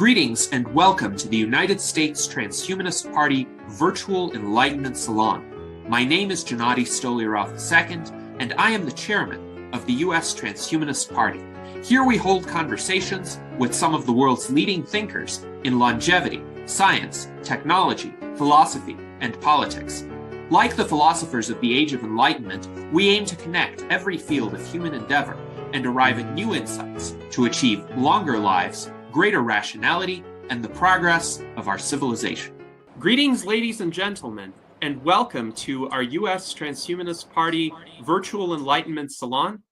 Greetings and welcome to the United States Transhumanist Party Virtual Enlightenment Salon. My name is Gennady Stolyarov II, and I am the chairman of the U.S. Transhumanist Party. Here we hold conversations with some of the world's leading thinkers in longevity, science, technology, philosophy, and politics. Like the philosophers of the Age of Enlightenment, we aim to connect every field of human endeavor and arrive at new insights to achieve longer lives, greater rationality, and the progress of our civilization. Greetings, ladies and gentlemen, and welcome to our U.S. Transhumanist Party Virtual Enlightenment Salon,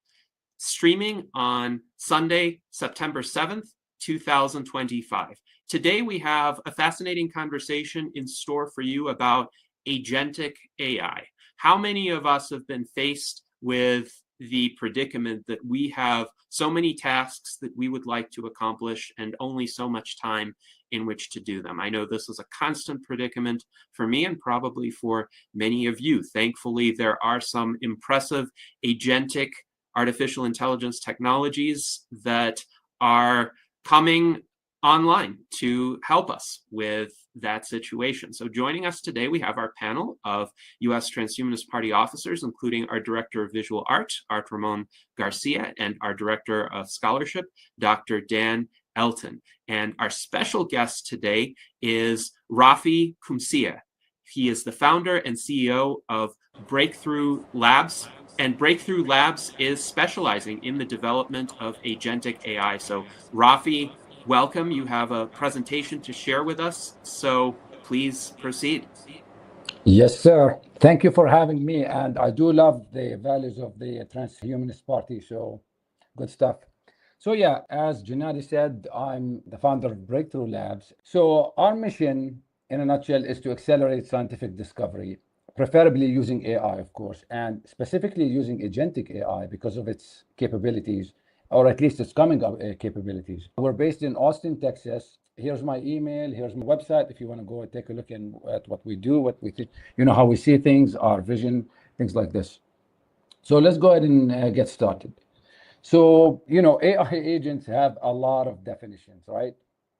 streaming on Sunday, September 7th, 2025. Today we have a fascinating conversation in store for you about Agentic AI. How many of us have been faced with the predicament that we have so many tasks that we would like to accomplish and only so much time in which to do them? I know this is a constant predicament for me and probably for many of you. Thankfully, there are some impressive agentic artificial intelligence technologies that are coming online to help us with that situation. So joining us today, we have our panel of U.S. Transhumanist Party officers, including our Director of Visual Art, Art Ramon Garcia, and our Director of Scholarship, Dr. Dan Elton. And our special guest today is Rafi Qumsieh. He is the founder and CEO of Breakthrough Labs, and Breakthrough Labs is specializing in the development of agentic AI. So Rafi, welcome. You have a presentation to share with us, so please proceed. Yes, sir. Thank you for having me. And I do love the values of the Transhumanist Party, so good stuff. So yeah, as Gennady said, I'm the founder of Breakthrough Labs. So our mission, in a nutshell, is to accelerate scientific discovery, preferably using AI, of course, and specifically using agentic AI because of its capabilities, or at least its coming up capabilities. We're based in Austin, Texas. Here's my email, here's my website if you want to go and take a look at what we do, what we think, how we see things, our vision, things like this. So let's go ahead and get started. So, AI agents have a lot of definitions, right?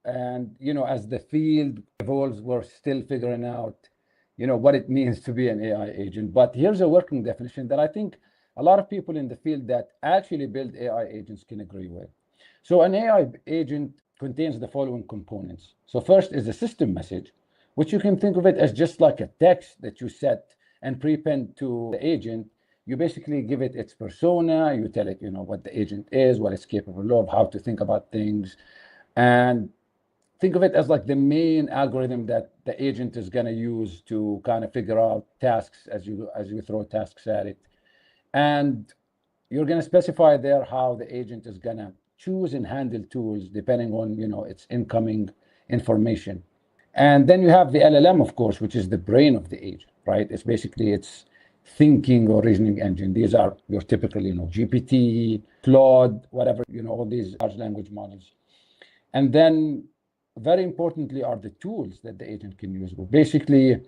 And, as the field evolves, we're still figuring out, what it means to be an AI agent. But here's a working definition that I think a lot of people in the field that actually build AI agents can agree with. So an AI agent contains the following components. So first is a system message, which you can think of it as just like a text that you set and prepend to the agent. You basically give it its persona, you tell it, what the agent is, what it's capable of, how to think about things, and think of it as like the main algorithm that the agent is going to use to kind of figure out tasks as you throw tasks at it. And you're going to specify there how the agent is going to choose and handle tools depending on, its incoming information. And then you have the LLM, of course, which is the brain of the agent, right? It's basically its thinking or reasoning engine. These are your typical, GPT, Claude, whatever, all these large language models. And then very importantly are the tools that the agent can use. Basically,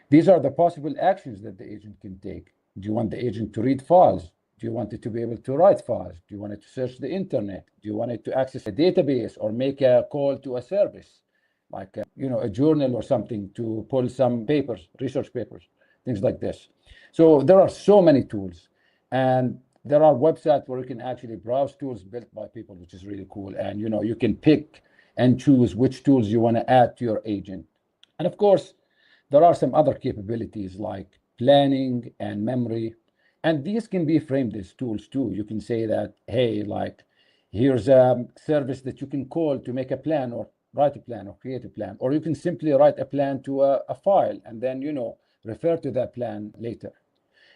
these are the possible actions that the agent can take. Do you want the agent to read files? Do you want it to be able to write files? Do you want it to search the internet? Do you want it to access a database or make a call to a service, like a journal or something to pull some papers, research papers, things like this? So there are so many tools, and there are websites where you can actually browse tools built by people, which is really cool. And you can pick and choose which tools you want to add to your agent. And of course, there are some other capabilities like planning and memory, and these can be framed as tools too. You can say that, hey, like, here's a service that you can call to make a plan or write a plan or create a plan, or you can simply write a plan to a file and then refer to that plan later.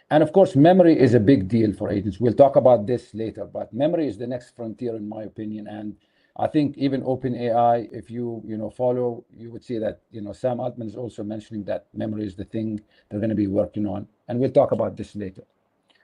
And of course, memory is a big deal for agents. We'll talk about this later, but memory is the next frontier in my opinion. And I think even OpenAI, if you follow, you would see that Sam Altman is also mentioning that memory is the thing they're going to be working on, and we'll talk about this later.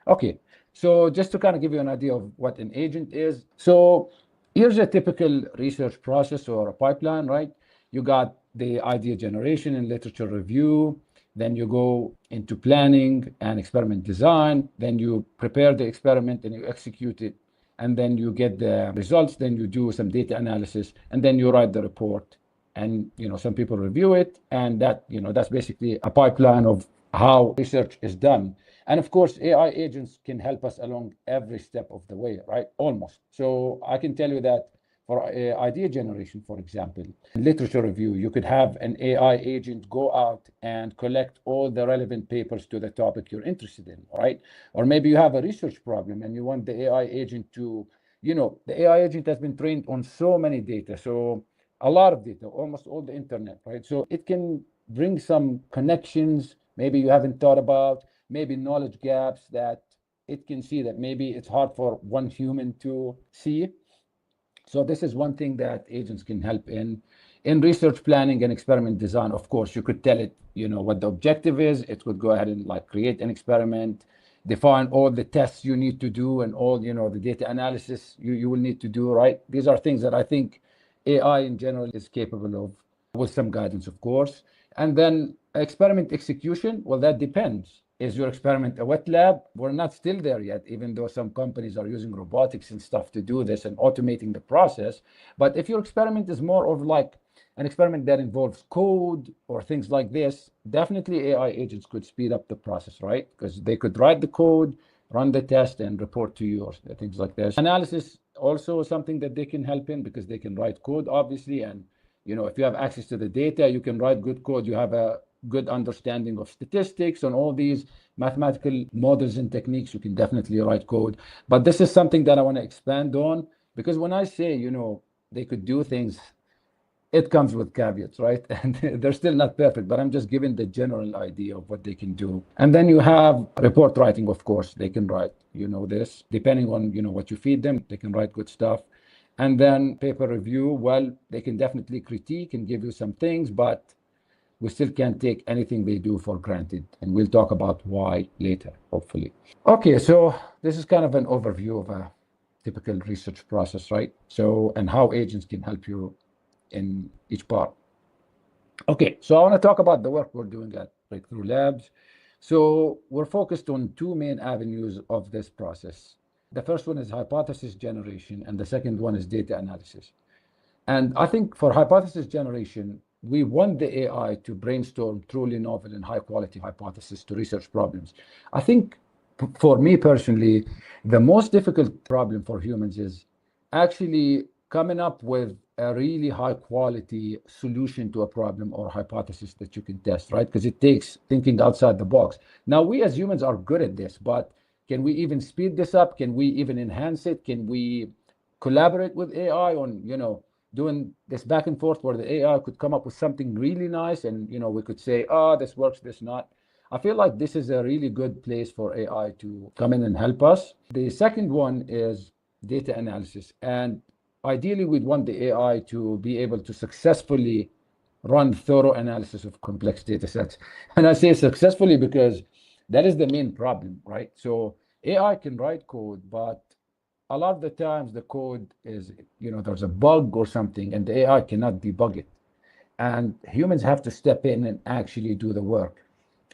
Okay, so just to kind of give you an idea of what an agent is. So here's a typical research process or a pipeline, right? You got the idea generation and literature review, then you go into planning and experiment design, then you prepare the experiment and you execute it and then you get the results, then you do some data analysis, and then you write the report. And some people review it, and that's basically a pipeline of how research is done. And of course, AI agents can help us along every step of the way, right? Almost. So I can tell you that for idea generation, for example, literature review, you could have an AI agent go out and collect all the relevant papers to the topic you're interested in, right? Or maybe you have a research problem and you want the AI agent to, the AI agent has been trained on so many data, so a lot of data, almost all the internet, right? So it can bring some connections maybe you haven't thought about, maybe knowledge gaps that it can see that maybe it's hard for one human to see. So this is one thing that agents can help in research planning and experiment design. Of course, you could tell it, what the objective is. It could go ahead and create an experiment, define all the tests you need to do, and all the data analysis you will need to do. Right? These are things that I think AI in general is capable of, with some guidance, of course. And then experiment execution. Well, that depends. Is your experiment a wet lab? We're not still there yet, even though some companies are using robotics and stuff to do this and automating the process. But if your experiment is more of an experiment that involves code or things like this, definitely AI agents could speed up the process, right? Because they could write the code, run the test, and report to you, or things like this. Analysis also something that they can help in, because they can write code, obviously. And if you have access to the data, you can write good code. You have a good understanding of statistics and all these mathematical models and techniques. You can definitely write code. But this is something that I want to expand on, because when I say, they could do things, it comes with caveats, right? And they're still not perfect, but I'm just giving the general idea of what they can do. And then you have report writing, of course. They can write, this, depending on, what you feed them, they can write good stuff. And then paper review, well, they can definitely critique and give you some things, but we still can't take anything they do for granted. And we'll talk about why later, hopefully. Okay, so this is kind of an overview of a typical research process, right? So, and how agents can help you in each part. Okay, so I want to talk about the work we're doing at Breakthrough Labs. So we're focused on two main avenues of this process. The first one is hypothesis generation, and the second one is data analysis. And I think for hypothesis generation, we want the AI to brainstorm truly novel and high quality hypotheses to research problems. I think for me personally, the most difficult problem for humans is actually coming up with a really high quality solution to a problem or hypothesis that you can test, right? Because it takes thinking outside the box. Now, we as humans are good at this, but can we even speed this up? Can we even enhance it? Can we collaborate with AI on, doing this back and forth, where the AI could come up with something really nice and, we could say, oh, this works, this not. I feel like this is a really good place for AI to come in and help us. The second one is data analysis. And ideally, we'd want the AI to be able to successfully run thorough analysis of complex data sets. And I say successfully because that is the main problem, right? So AI can write code, but a lot of the times the code is, there's a bug or something, and the AI cannot debug it. And humans have to step in and actually do the work.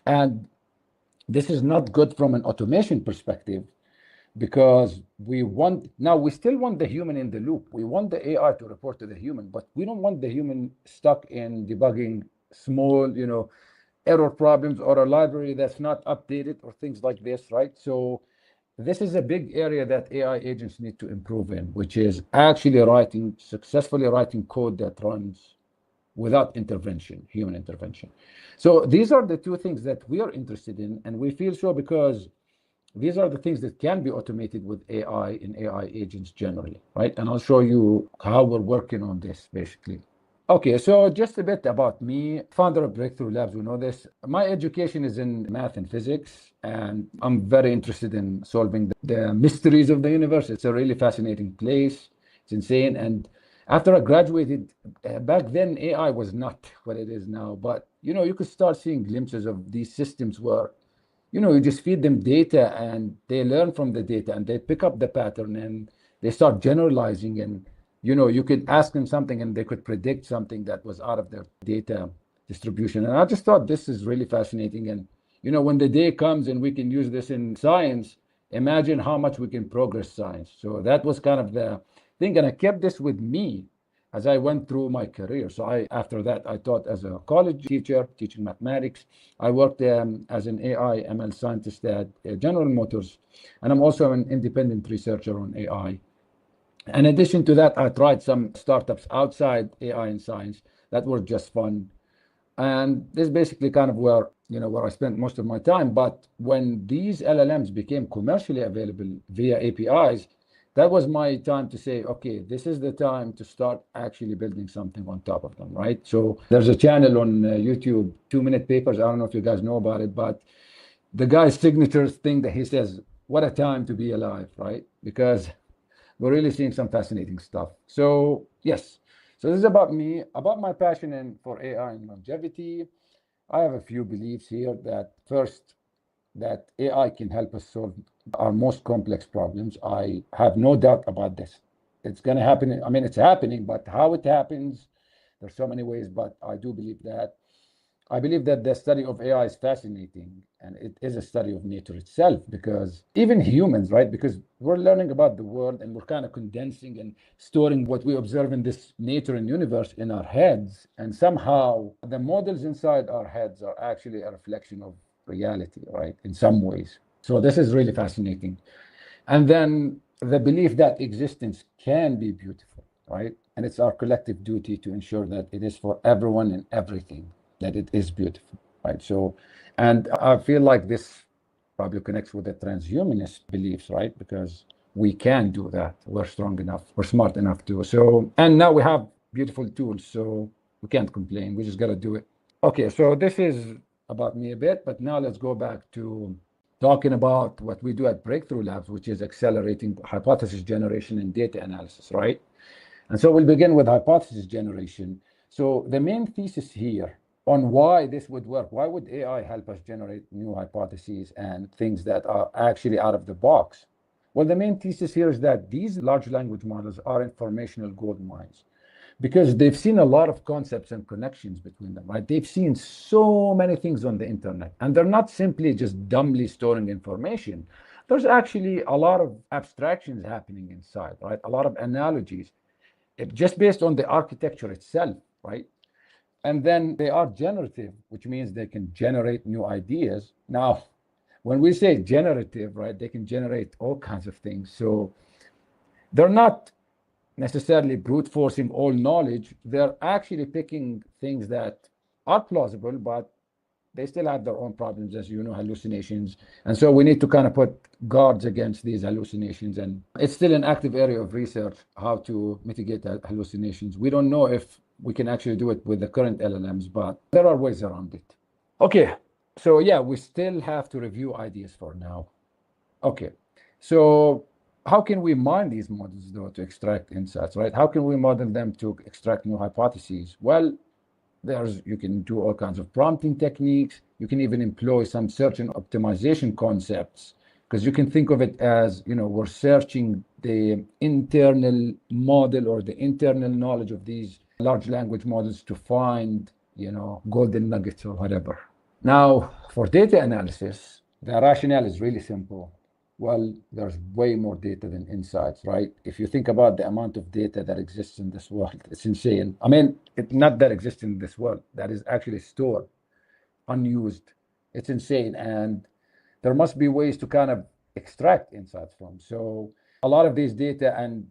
And this is not good from an automation perspective, because we still want the human in the loop. We want the AI to report to the human, but we don't want the human stuck in debugging small, error problems, or a library that's not updated, or things like this, right? So this is a big area that AI agents need to improve in, which is actually successfully writing code that runs without human intervention. So these are the two things that we are interested in, and we feel so because these are the things that can be automated with AI and AI agents generally, right? And I'll show you how we're working on this, basically. Okay, so just a bit about me, founder of Breakthrough Labs, we know this. My education is in math and physics, and I'm very interested in solving the mysteries of the universe. It's a really fascinating place. It's insane. And after I graduated, back then AI was not what it is now, but you could start seeing glimpses of these systems where you just feed them data and they learn from the data and they pick up the pattern and they start generalizing, and you could ask them something and they could predict something that was out of their data distribution. And I just thought this is really fascinating. And when the day comes and we can use this in science, Imagine how much we can progress science. So that was kind of the thing, and I kept this with me as I went through my career. So after that, I taught as a college teacher, teaching mathematics. I worked as an AI ML scientist at General Motors, and I'm also an independent researcher on AI. In addition to that, I tried some startups outside AI and science that were just fun. And this is basically kind of where I spent most of my time. But when these LLMs became commercially available via APIs, that was my time to say, okay, this is the time to start actually building something on top of them, right? So there's a channel on YouTube, 2-minute papers. I don't know if you guys know about it, but the guy's signature thing that he says, what a time to be alive, right? Because we're really seeing some fascinating stuff. So yes, so this is about me, about my passion for AI and longevity. I have a few beliefs here. That first, that AI can help us solve our most complex problems. I have no doubt about this. It's going to happen. I mean, it's happening, but how it happens, there's so many ways, but I do believe that. I believe that the study of AI is fascinating, and it is a study of nature itself, because even humans, right? Because we're learning about the world and we're kind of condensing and storing what we observe in this nature and universe in our heads. And somehow the models inside our heads are actually a reflection of reality, right? In some ways. So this is really fascinating. And then the belief that existence can be beautiful, right? And it's our collective duty to ensure that it is for everyone and everything, that it is beautiful, right? So, and I feel like this probably connects with the transhumanist beliefs, right? Because we can do that. We're strong enough. We're smart enough to. So, and now we have beautiful tools, so we can't complain. We just got to do it. Okay, so this is about me a bit, but now let's go back to talking about what we do at Breakthrough Labs, which is accelerating hypothesis generation and data analysis, right? And so we'll begin with hypothesis generation. So the main thesis here on why this would work, why would AI help us generate new hypotheses and things that are actually out of the box? Well, the main thesis here is that these large language models are informational gold mines, because they've seen a lot of concepts and connections between them, right? They've seen so many things on the internet, and they're not simply just dumbly storing information. There's actually a lot of abstractions happening inside, right? A lot of analogies, just based on the architecture itself, right? And then they are generative, which means they can generate new ideas. Now, when we say generative, right, they can generate all kinds of things. So they're not necessarily brute forcing all knowledge. They're actually picking things that are plausible, but they still have their own problems, as you know, hallucinations. And so we need to kind of put guards against these hallucinations. And it's still an active area of research, how to mitigate hallucinations. We don't know if we can actually do it with the current LLMs, but there are ways around it. Okay, so yeah, we still have to review ideas for now. Okay, so how can we mine these models, though, to extract insights, right? How can we model them to extract new hypotheses? Well, you can do all kinds of prompting techniques. You can even employ some search and optimization concepts, because you can think of it as, we're searching the internal model or the internal knowledge of these large language models to find, golden nuggets or whatever. Now, for data analysis, the rationale is really simple. Well, there's way more data than insights, right? If you think about the amount of data that exists in this world, it's insane. I mean, not that exists in this world, that is actually stored, unused. It's insane. And there must be ways to kind of extract insights from. So a lot of these data, and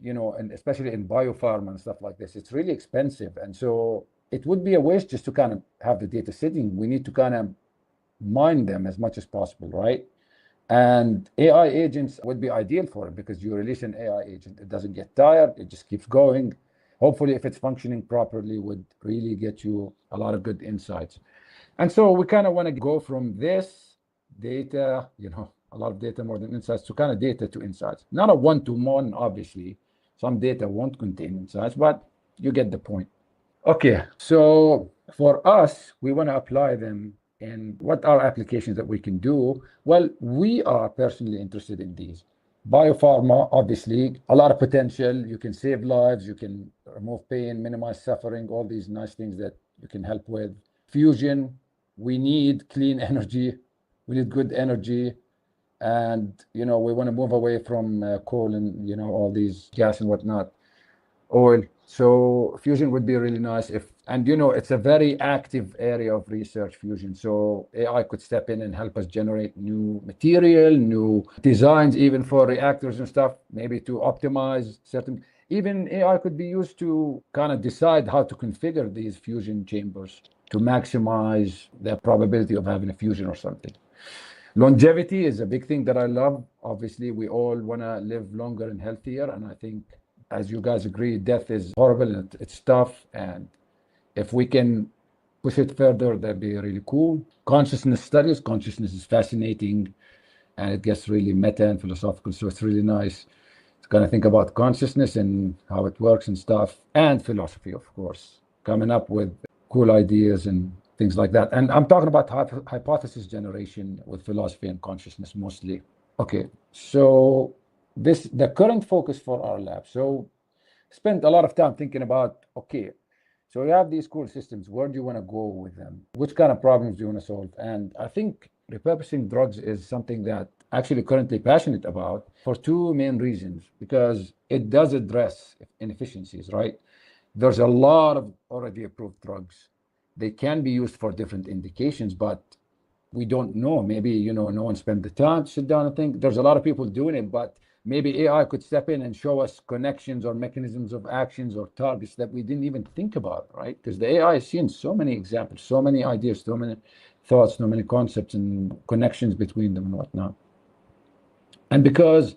especially in biopharma and stuff like this, it's really expensive. And so it would be a waste just to kind of have the data sitting. We need to kind of mine them as much as possible, right? And AI agents would be ideal for it, because you release an AI agent, it doesn't get tired, it just keeps going. Hopefully, if it's functioning properly, would really get you a lot of good insights. And so we kind of want to go from this data, a lot of data more than insights, to kind of data to insights. Not a one-to-one, obviously. Some data won't contain insights, but you get the point. Okay, so for us, we want to apply them. And what are applications that we can do? Well, we are personally interested in these. Biopharma, obviously, a lot of potential. You can save lives, you can remove pain, minimize suffering, all these nice things that you can help with. Fusion, we need clean energy, we need good energy. And, you know, we want to move away from coal and, you know, all these gas and whatnot, oil. So fusion would be really nice if, and you know, it's a very active area of research, fusion. So AI could step in and help us generate new material, new designs, even for reactors and stuff, maybe to optimize certain, even AI could be used to kind of decide how to configure these fusion chambers to maximize the probability of having a fusion or something. Longevity is a big thing that I love. Obviously, we all want to live longer and healthier. And I think, as you guys agree, death is horrible and it's tough. And if we can push it further, that'd be really cool. Consciousness studies, consciousness is fascinating and it gets really meta and philosophical. So it's really nice to kind of think about consciousness and how it works and stuff. And philosophy, of course, coming up with cool ideas and things like that. And I'm talking about hypothesis generation with philosophy and consciousness mostly. Okay, so the current focus for our lab. So spent a lot of time thinking about, okay, so you have these cool systems. Where do you want to go with them? Which kind of problems do you want to solve? And I think repurposing drugs is something that actually currently passionate about for two main reasons, because it does address inefficiencies, right? There's a lot of already approved drugs. They can be used for different indications, but we don't know. Maybe, you know, no one spent the time to sit down and think. There's a lot of people doing it, but maybe AI could step in and show us connections or mechanisms of actions or targets that we didn't even think about, right? Because the AI has seen so many examples, so many ideas, so many thoughts, so many concepts and connections between them and whatnot. And because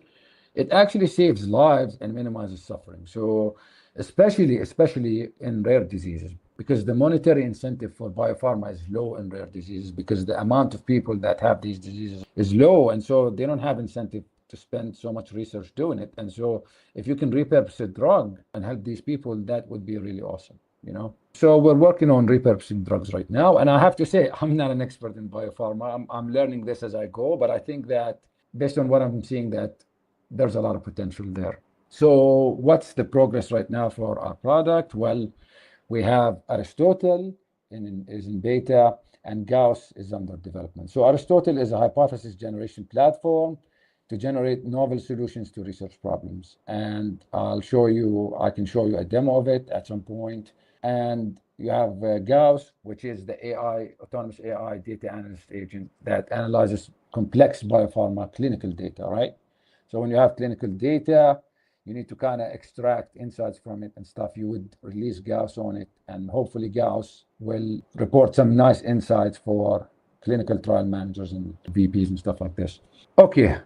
it actually saves lives and minimizes suffering. So especially in rare diseases, because the monetary incentive for biopharma is low in rare diseases because the amount of people that have these diseases is low. And so they don't have incentive to spend so much research doing it. And so if you can repurpose a drug and help these people, that would be really awesome, you know? So we're working on repurposing drugs right now. And I have to say, I'm not an expert in biopharma. I'm learning this as I go, but I think that based on what I'm seeing, that there's a lot of potential there. So what's the progress right now for our product? Well, we have Aristotle is in beta and Gauss is under development. So Aristotle is a hypothesis generation platform to generate novel solutions to research problems. And I can show you a demo of it at some point. And you have Gauss, which is the autonomous AI data analyst agent that analyzes complex biopharma clinical data, right? So when you have clinical data, you need to kind of extract insights from it and stuff. You would release Gauss on it, and hopefully Gauss will report some nice insights for clinical trial managers and VPs and stuff like this. Okay,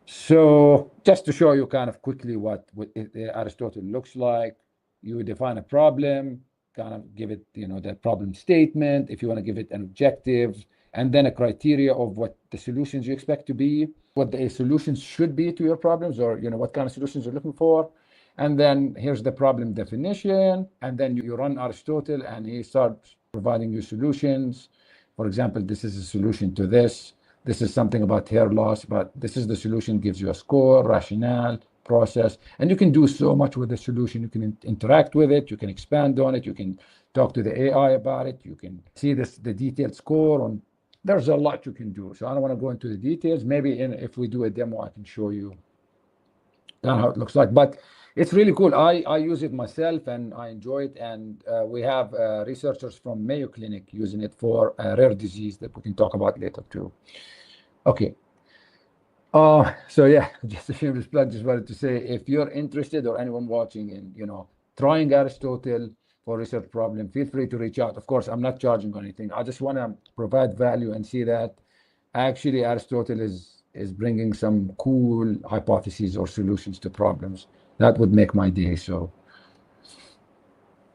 so just to show you kind of quickly what Aristotle looks like, you define a problem, kind of give it, you know, the problem statement, if you want to give it an objective, and then a criteria of what the solutions you expect to be, what the solutions should be to your problems, or, you know, what kind of solutions you're looking for. And then here's the problem definition. And then you run Aristotle and he starts providing you solutions. For example, this is a solution to this. This is something about hair loss, but this is the solution, gives you a score, rationale, process. And you can do so much with the solution. You can interact with it. You can expand on it. You can talk to the AI about it. You can see the detailed score on. There's a lot you can do. So I don't want to go into the details. Maybe if we do a demo, I can show you how it looks like. But it's really cool. I use it myself and I enjoy it. And we have researchers from Mayo Clinic using it for a rare disease that we can talk about later too. Okay. So yeah, just a shameless plug. Just wanted to say, if you're interested or anyone watching in, you know, trying Aristotle for research problem, feel free to reach out. Of course, I'm not charging or anything. I just want to provide value and see that actually Aristotle is bringing some cool hypotheses or solutions to problems. That would make my day. So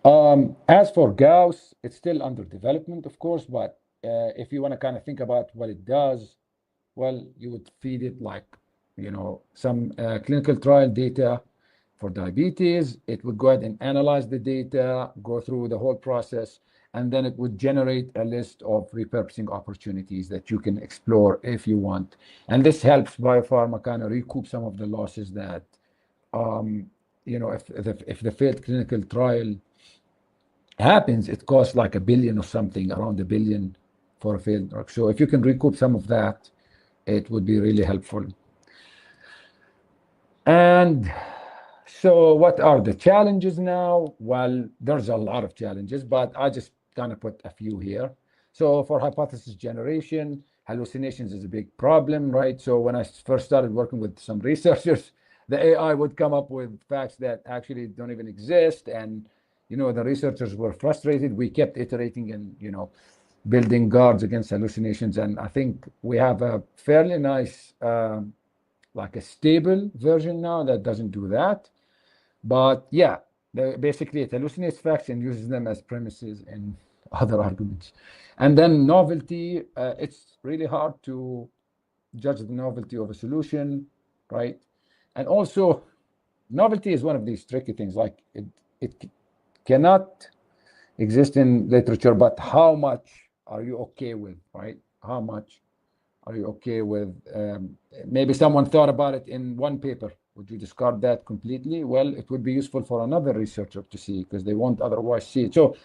as for Gauss, it's still under development, of course, but if you want to kind of think about what it does, well, you would feed it like, you know, some clinical trial data for diabetes. It would go ahead and analyze the data, go through the whole process, and then it would generate a list of repurposing opportunities that you can explore if you want. And this helps biopharma kind of recoup some of the losses that, you know, if the failed clinical trial happens, it costs like $1 billion or something, around $1 billion for a failed drug. So if you can recoup some of that, it would be really helpful. And so what are the challenges now? Well, there's a lot of challenges, but I just kind of put a few here. So for hypothesis generation, hallucinations is a big problem, right? So when I first started working with some researchers, the AI would come up with facts that actually don't even exist. And, the researchers were frustrated. We kept iterating and, building guards against hallucinations. And I think we have a fairly nice, like a stable version now that doesn't do that. But yeah, basically it hallucinates facts and uses them as premises in other arguments. And then novelty, it's really hard to judge the novelty of a solution, right? And also, novelty is one of these tricky things. Like it cannot exist in literature, but how much are you okay with, right? How much are you okay with? Maybe someone thought about it in one paper. Would you discard that completely? Well, it would be useful for another researcher to see because they won't otherwise see it. So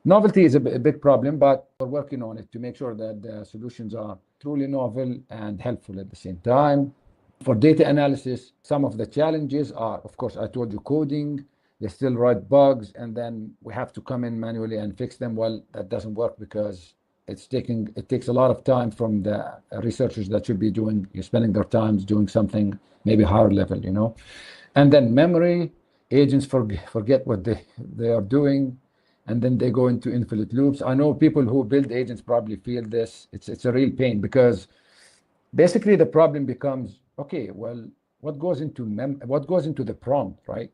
novelty is a big problem, but we're working on it to make sure that the solutions are truly novel and helpful at the same time. For data analysis, some of the challenges are, of course, I told you coding, they still write bugs, and then we have to come in manually and fix them. Well, that doesn't work because it takes a lot of time from the researchers that should be spending their time doing something maybe higher level, And then memory, agents forget what they are doing, and then they go into infinite loops. I know people who build agents probably feel this. It's a real pain because basically the problem becomes, okay, well, what goes into the prompt, right?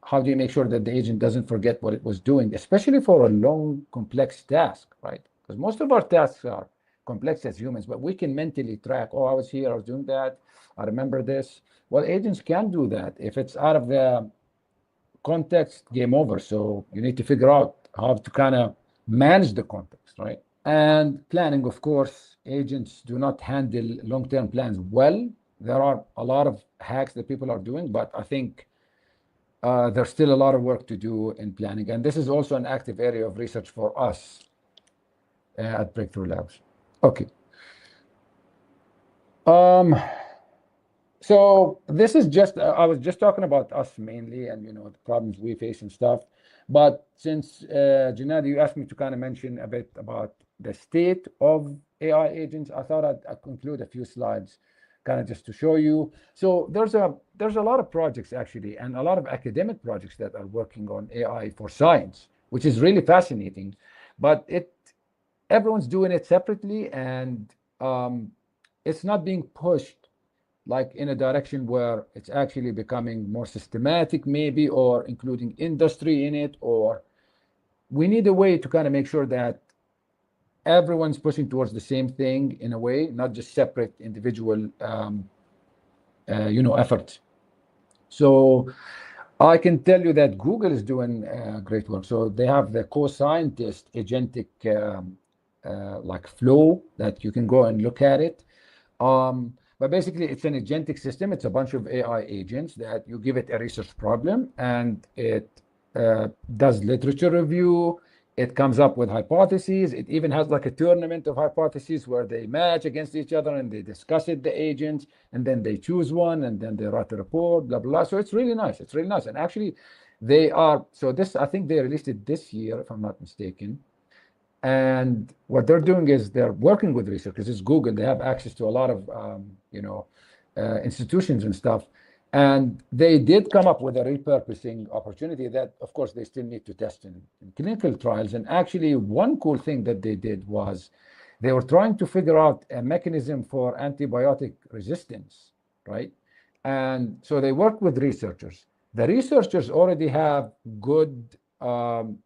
How do you make sure that the agent doesn't forget what it was doing, especially for a long, complex task, right? Because most of our tasks are complex as humans, but we can mentally track, oh, I was here, I was doing that, I remember this. Well, agents can't do that. If it's out of the context, game over. So you need to figure out how to kind of manage the context, right? And planning, of course, agents do not handle long-term plans well. There are a lot of hacks that people are doing, but I think there's still a lot of work to do in planning. And this is also an active area of research for us at Breakthrough Labs. Okay. So this is just, I was just talking about us mainly and, the problems we face and stuff. But since, Gennady, you asked me to kind of mention a bit about the state of AI agents, I thought I'd conclude a few slides kind of just to show you. So there's a lot of projects actually, and a lot of academic projects that are working on AI for science, which is really fascinating. But everyone's doing it separately, and it's not being pushed like in a direction where it's actually becoming more systematic maybe, or including industry in it, or we need a way to kind of make sure that everyone's pushing towards the same thing in a way, not just separate individual efforts. So I can tell you that Google is doing great work. So they have the co-scientist agentic like flow that you can go and look at it. But basically, it's an agentic system. It's a bunch of AI agents that you give it a research problem, and it does literature review. It comes up with hypotheses. It even has like a tournament of hypotheses where they match against each other and they discuss it, the agents, and then they choose one, and then they write a report, blah, blah, blah. So it's really nice. It's really nice. And actually, I think they released it this year, if I'm not mistaken. And what they're doing is they're working with researchers. It's Google. They have access to a lot of, institutions and stuff. And they did come up with a repurposing opportunity that, of course, they still need to test in clinical trials. And actually, one cool thing that they did was they were trying to figure out a mechanism for antibiotic resistance, right? And so they worked with researchers. The researchers already have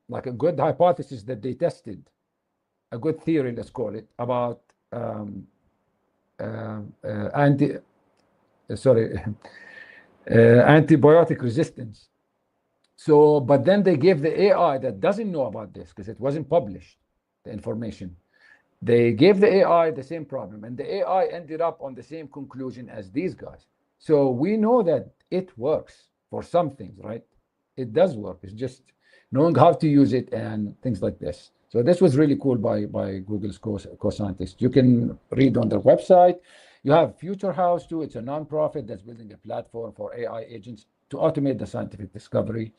like a good hypothesis that they tested, a good theory, let's call it, about antibiotic resistance. So, but then they gave the AI that doesn't know about this because it wasn't published, the information. They gave the AI the same problem, and the AI ended up on the same conclusion as these guys. So we know that it works for some things, right? It does work. It's just knowing how to use it and things like this. So this was really cool by Google's co-scientists. You can read on their website. You have Future House too. It's a nonprofit that's building a platform for AI agents to automate the scientific discovery.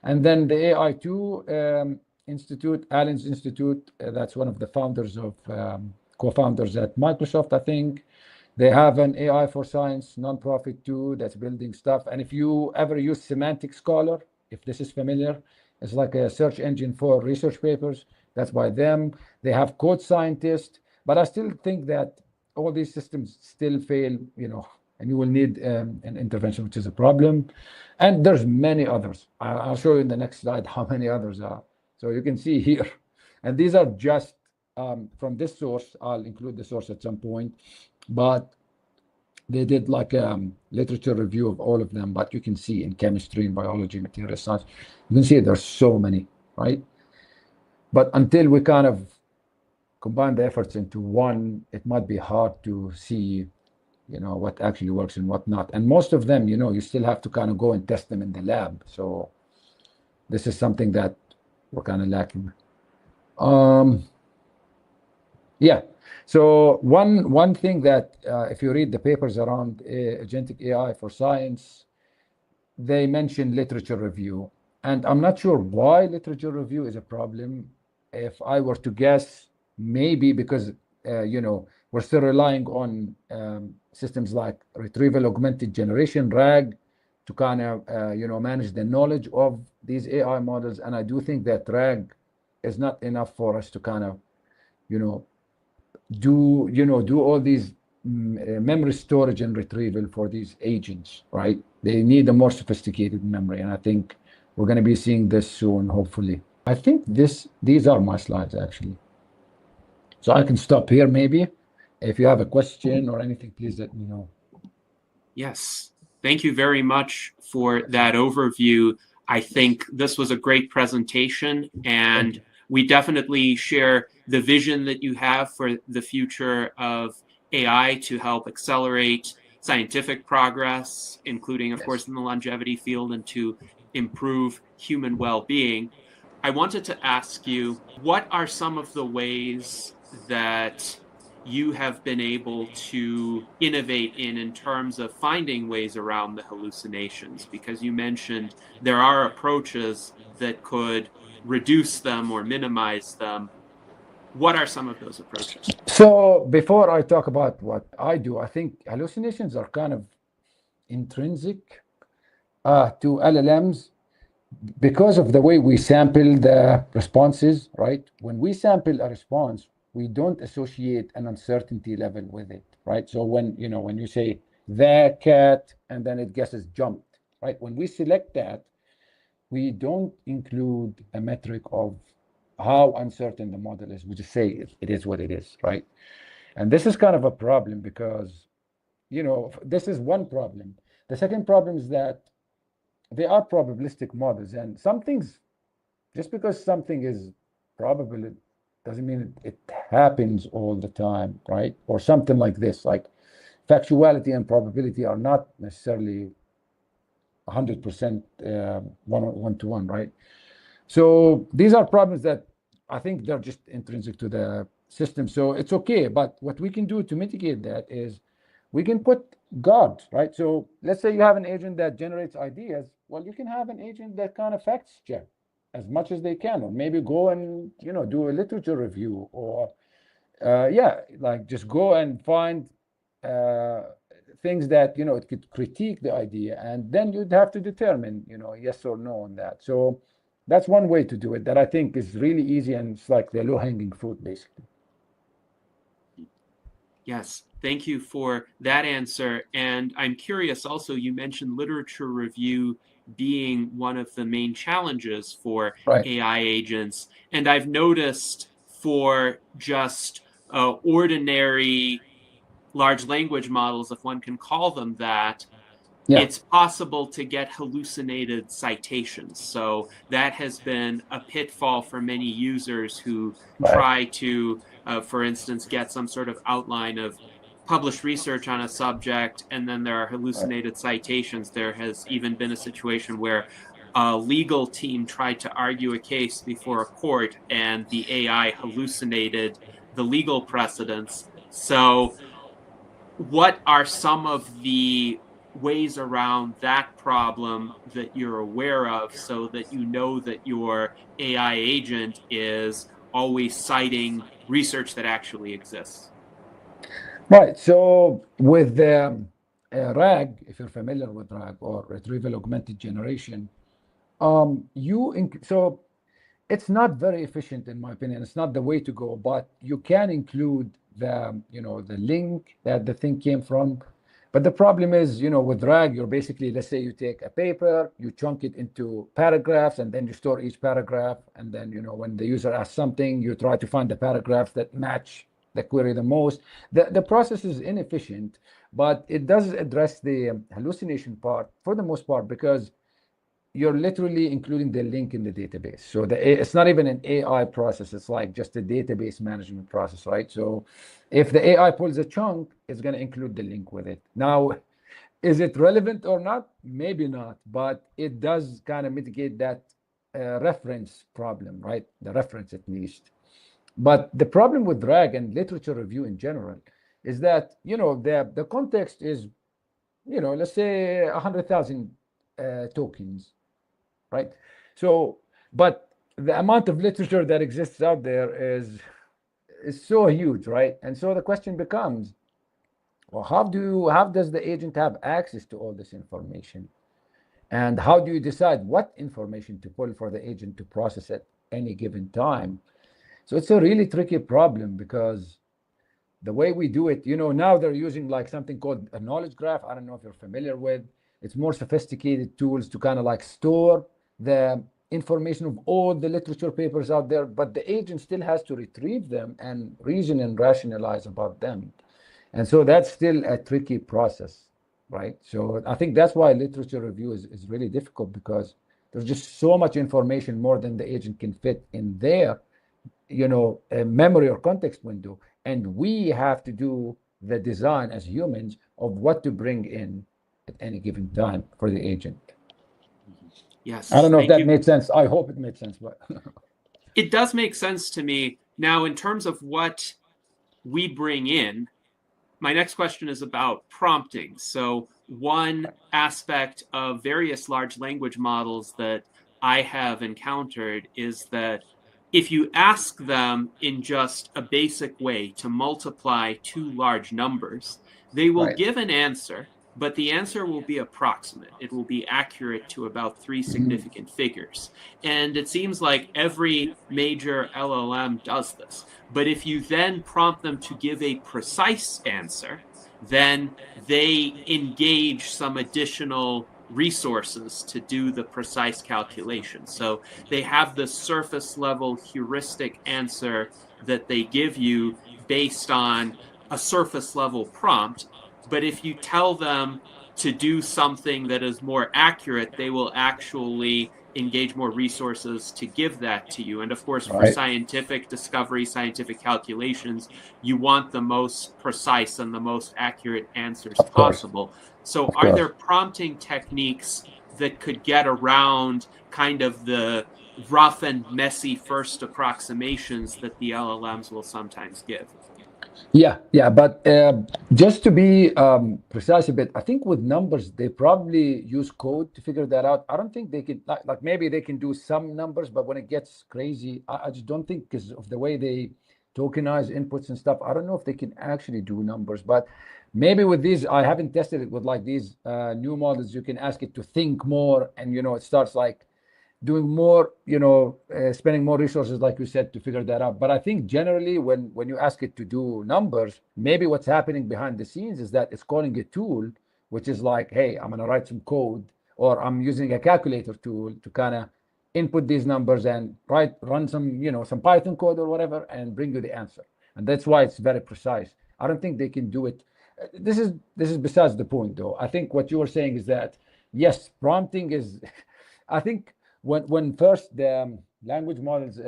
And then the AI2 Institute, Allen's Institute, that's one of the founders of, co-founders at Microsoft, I think. They have an AI for Science nonprofit too that's building stuff. And if you ever use Semantic Scholar, if this is familiar, it's like a search engine for research papers. That's by them. They have Code Scientist, but I still think that all these systems still fail, and you will need an intervention, which is a problem. And there's many others. I'll show you in the next slide how many others are. So you can see here, and these are just from this source. I'll include the source at some point, but they did like a literature review of all of them. But you can see in chemistry and biology, material science, you can see there's so many, right? But until we kind of combine the efforts into one, it might be hard to see, what actually works and what not. And most of them, you still have to kind of go and test them in the lab. So this is something that we're kind of lacking. Yeah. So one thing that if you read the papers around agentic AI for science, they mention literature review. And I'm not sure why literature review is a problem. If I were to guess, maybe because, we're still relying on systems like retrieval augmented generation, RAG, to kind of, manage the knowledge of these AI models. And I do think that RAG is not enough for us to kind of, do all these memory storage and retrieval for these agents, right? They need a more sophisticated memory. And I think we're going to be seeing this soon, hopefully. I think these are my slides, actually. So I can stop here, maybe. If you have a question or anything, please let me know. Yes. Thank you very much for that overview. I think this was a great presentation, and we definitely share the vision that you have for the future of AI to help accelerate scientific progress, including, of course, in the longevity field, and to improve human well-being. I wanted to ask you, what are some of the ways that you have been able to innovate in terms of finding ways around the hallucinations? Because you mentioned there are approaches that could reduce them or minimize them. What are some of those approaches? So before I talk about what I do, I think hallucinations are kind of intrinsic to LLMs because of the way we sample the responses, right? When we sample a response, we don't associate an uncertainty level with it, right? So when you say the cat and then it guesses jumped, right? When we select that, we don't include a metric of how uncertain the model is. We just say it is what it is, right? And this is kind of a problem because, this is one problem. The second problem is that they are probabilistic models, and some things, just because something is probable, it doesn't mean it happens all the time, right? Or something like this, like factuality and probability are not necessarily 100% one to one, right? So these are problems that I think they're just intrinsic to the system. So it's okay. But what we can do to mitigate that is we can put guards, right? So let's say you have an agent that generates ideas. Well, you can have an agent that kind of facts check as much as they can, or maybe go and, do a literature review, or like just go and find things that, it could critique the idea, and then you'd have to determine, yes or no on that. So that's one way to do it that I think is really easy, and it's like the low-hanging fruit, basically. Yes, thank you for that answer. And I'm curious also, you mentioned literature review being one of the main challenges for AI agents. And I've noticed for just ordinary large language models, if one can call them that, it's possible to get hallucinated citations. So that has been a pitfall for many users who try to, for instance, get some sort of outline of published research on a subject, and then there are hallucinated citations. There has even been a situation where a legal team tried to argue a case before a court, and the AI hallucinated the legal precedents. So what are some of the ways around that problem that you're aware of so that you know that your AI agent is always citing research that actually exists? Right. So with RAG, if you're familiar with RAG or retrieval augmented generation, so it's not very efficient in my opinion. It's not the way to go, but you can include the link that the thing came from. But the problem is, with RAG, you're basically, let's say you take a paper, you chunk it into paragraphs, and then you store each paragraph. And then, when the user asks something, you try to find the paragraphs that match the query the most. The process is inefficient, but it does address the hallucination part for the most part, because you're literally including the link in the database. So it's not even an AI process. It's like just a database management process, right? So if the AI pulls a chunk, it's going to include the link with it. Now, is it relevant or not? Maybe not, but it does kind of mitigate that reference problem, right? The reference at least. But the problem with RAG and literature review in general is that, the context is, let's say 100,000 tokens, right? So, but the amount of literature that exists out there is so huge, right? And so the question becomes, well, how does the agent have access to all this information? And how do you decide what information to pull for the agent to process at any given time? So it's a really tricky problem, because the way we do it, now they're using like something called a knowledge graph. I don't know if you're familiar with. It's more sophisticated tools to kind of like store the information of all the literature papers out there, but the agent still has to retrieve them and reason and rationalize about them. And so that's still a tricky process, right? So I think that's why literature review is really difficult, because there's just so much information more than the agent can fit in their a memory or context window, and we have to do the design as humans of what to bring in at any given time for the agent. Yes, I don't know if thank that you. made sense. I hope it made sense, but It does make sense to me. Now, in terms of what we bring in, my next question is about prompting. So one aspect of various large language models that I have encountered is that if you ask them in just a basic way to multiply two large numbers, they will right. give an answer, but the answer will be approximate. It will be accurate to about three Mhm. significant figures. And it seems like every major LLM does this. But if you then prompt them to give a precise answer, then they engage some additional resources to do the precise calculation. So they have the surface level heuristic answer that they give you based on a surface level prompt. But if you tell them to do something that is more accurate, they will actually engage more resources to give that to you. And of course, for Right. scientific discovery, scientific calculations, you want the most precise and the most accurate answers Of course. possible. So, Of are course. there prompting techniques that could get around kind of the rough and messy first approximations that the LLMs will sometimes give? Yeah, but just to be precise a bit, I think with numbers, they probably use code to figure that out. I don't think they can, like maybe they can do some numbers, but when it gets crazy, I just don't think, because of the way they tokenize inputs and stuff, I don't know if they can actually do numbers. But maybe with these, I haven't tested it with like these new models, you can ask it to think more, and it starts like doing more, spending more resources, like you said, to figure that out. But I think generally, when you ask it to do numbers, maybe what's happening behind the scenes is that it's calling a tool, which is like, hey, I'm gonna write some code, or I'm using a calculator tool to kind of input these numbers and run some, some Python code or whatever, and bring you the answer. And that's why it's very precise. I don't think they can do it. This is besides the point, though. I think what you were saying is that yes, prompting is. I think when first the language models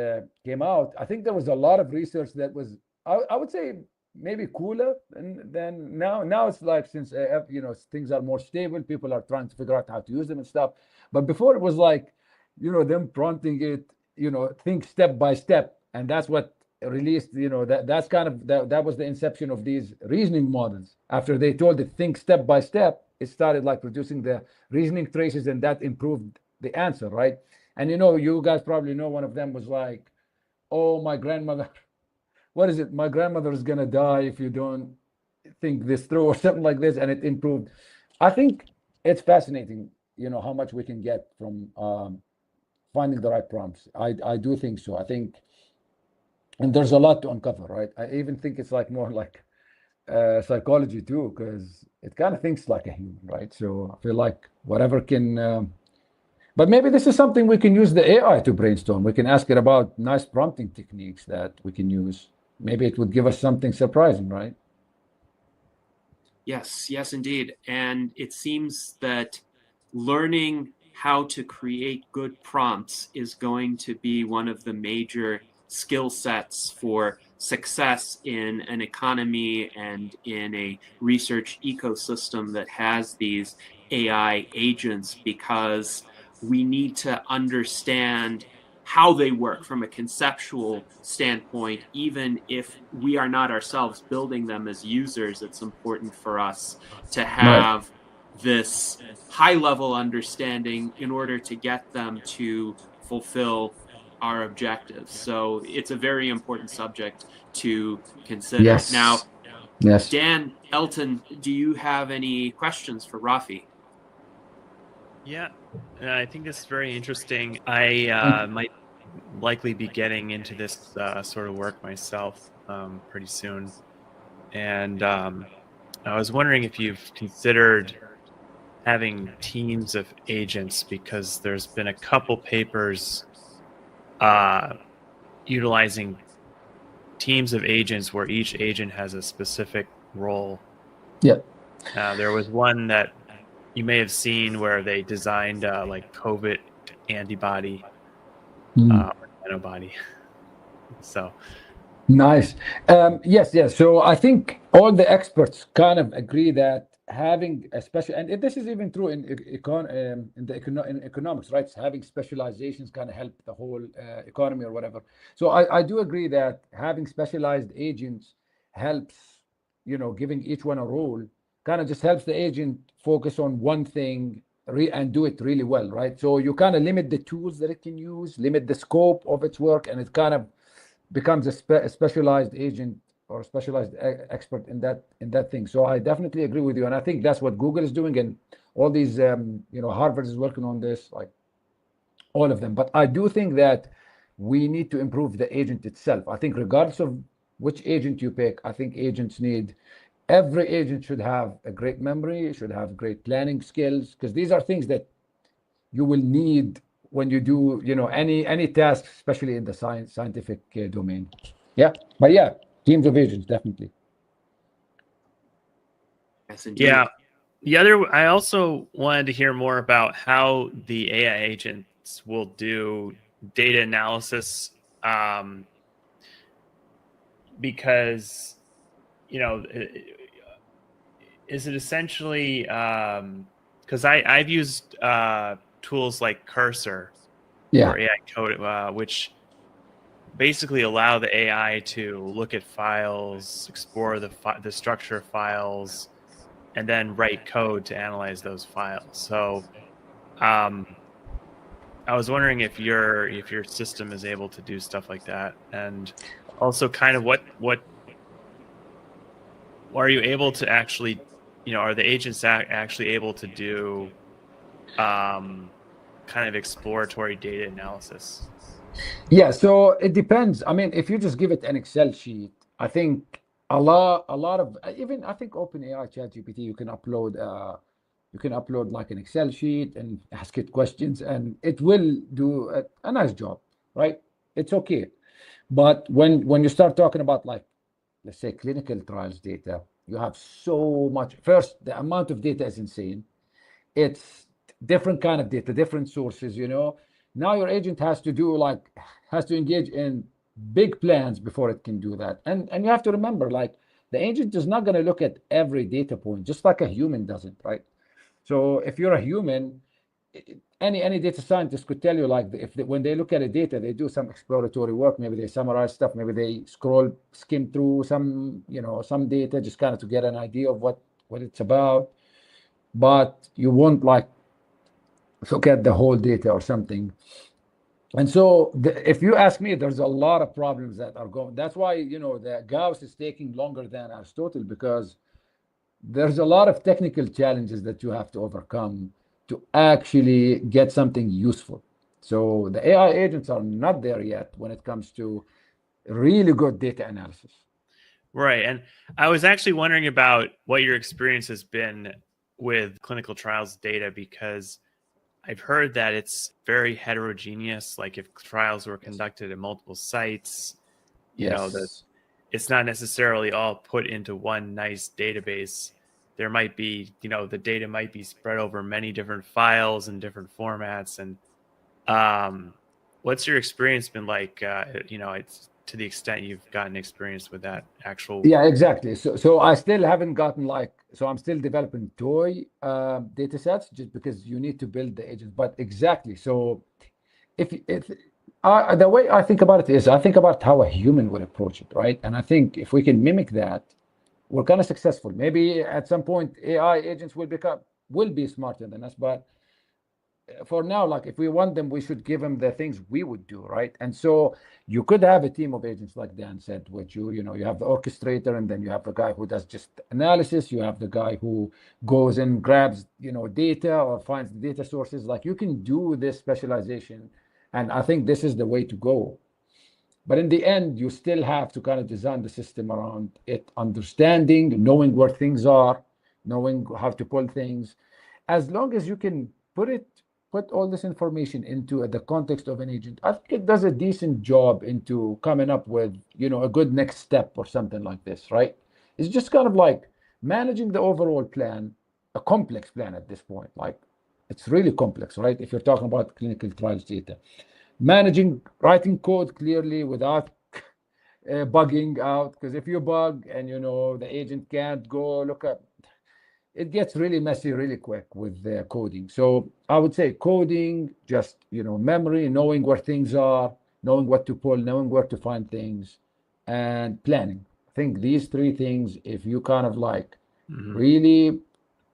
came out, I think there was a lot of research that was, I would say, maybe cooler than now. Now it's like, since things are more stable, people are trying to figure out how to use them and stuff. But before, it was like, them prompting it, think step by step, and that's what released, that's kind of that was the inception of these reasoning models. After they told it think step by step, it started like producing the reasoning traces, and that improved the answer, right? And you guys probably know one of them was like, oh, my grandmother, what is it? My grandmother is gonna die if you don't think this through, or something like this, and it improved. I think it's fascinating, how much we can get from finding the right prompts. I do think so. I think, and there's a lot to uncover, right? I even think it's like more like psychology too, because it kind of thinks like a human, right? So I feel like whatever can. But maybe this is something we can use the AI to brainstorm. We can ask it about nice prompting techniques that we can use. Maybe it would give us something surprising, right? Yes, indeed. And it seems that learning how to create good prompts is going to be one of the major skill sets for success in an economy and in a research ecosystem that has these AI agents, because we need to understand how they work from a conceptual standpoint. Even if we are not ourselves building them as users, it's important for us to have this high level understanding in order to get them to fulfill our objectives. So it's a very important subject to consider. Yes. Now, Yes. Dan, Elton, do you have any questions for Rafi? Yeah, I think this is very interesting. I might likely be getting into this sort of work myself pretty soon. And I was wondering if you've considered having teams of agents, because there's been a couple papers utilizing teams of agents where each agent has a specific role. Yeah. There was one that you may have seen where they designed like COVID antibody antibody. So nice. Yes. So I think all the experts kind of agree that having a special, and this is even true in in economics, right? Having specializations kind of help the whole economy or whatever. So I do agree that having specialized agents helps, giving each one a role kind of just helps the agent focus on one thing and do it really well, right? So you kind of limit the tools that it can use, limit the scope of its work, and it kind of becomes a specialized agent or a specialized expert in that thing. So I definitely agree with you, and I think that's what Google is doing, and all these Harvard is working on this, like all of them. But I do think that we need to improve the agent itself. I think regardless of which agent you pick, I think every agent should have a great memory, should have great planning skills, because these are things that you will need when you do, any task, especially in the scientific domain. Yeah, but yeah, teams of agents, definitely. Yes, indeed. Yeah. I also wanted to hear more about how the AI agents will do data analysis, because, is it essentially, because I've used tools like Cursor or AI Code, which basically allow the AI to look at files, explore the structure of files, and then write code to analyze those files. So I was wondering if your system is able to do stuff like that, and also kind of what are you able to actually, are the agents actually able to do kind of exploratory data analysis? Yeah, so it depends. I mean, if you just give it an Excel sheet, I think a lot of, even I think OpenAI ChatGPT, you can upload like an Excel sheet and ask it questions, and it will do a nice job, right? It's okay. But when you start talking about, like, let's say clinical trials data, you have so much. First, the amount of data is insane. It's different kind of data, different sources, Now your agent has to engage in big plans before it can do that. And you have to remember, like, the agent is not going to look at every data point, just like a human doesn't, right? So if you're a human, any data scientist could tell you, like, when they look at the data, they do some exploratory work. Maybe they summarize stuff. Maybe they skim through some data just kind of to get an idea of what it's about. But you won't like look at the whole data or something. And so if you ask me, there's a lot of problems that are going. That's why, the Gauss is taking longer than Aristotle, because there's a lot of technical challenges that you have to overcome to actually get something useful. So the AI agents are not there yet when it comes to really good data analysis. Right. And I was actually wondering about what your experience has been with clinical trials data, because I've heard that it's very heterogeneous. Like if trials were conducted at multiple sites, it's not necessarily all put into one nice database. There might be, the data might be spread over many different files and different formats. And what's your experience been like? It's to the extent you've gotten experience with that actual. Yeah, exactly. So I still haven't gotten so I'm still developing toy data sets, just because you need to build the agents. But exactly. So if the way I think about it is, I think about how a human would approach it, right? And I think if we can mimic that, we're kind of successful. Maybe at some point AI agents will be smarter than us, but for now, like, if we want them, we should give them the things we would do, right? And so you could have a team of agents, like Dan said, which you have the orchestrator, and then you have the guy who does just analysis. You have the guy who goes and grabs data or finds the data sources. Like, you can do this specialization, and I think this is the way to go. But in the end, you still have to kind of design the system around it, understanding, knowing where things are, knowing how to pull things. As long as you can put all this information into the context of an agent, I think it does a decent job into coming up with, a good next step or something like this, right? It's just kind of like managing the overall plan, a complex plan at this point. Like, it's really complex, right? If you're talking about clinical trials data. Writing code clearly without bugging out, because if you bug and the agent can't go look up, it gets really messy really quick with the coding. So I would say coding, just memory, knowing where things are, knowing what to pull, knowing where to find things, and planning. I think these three things, if you kind of like really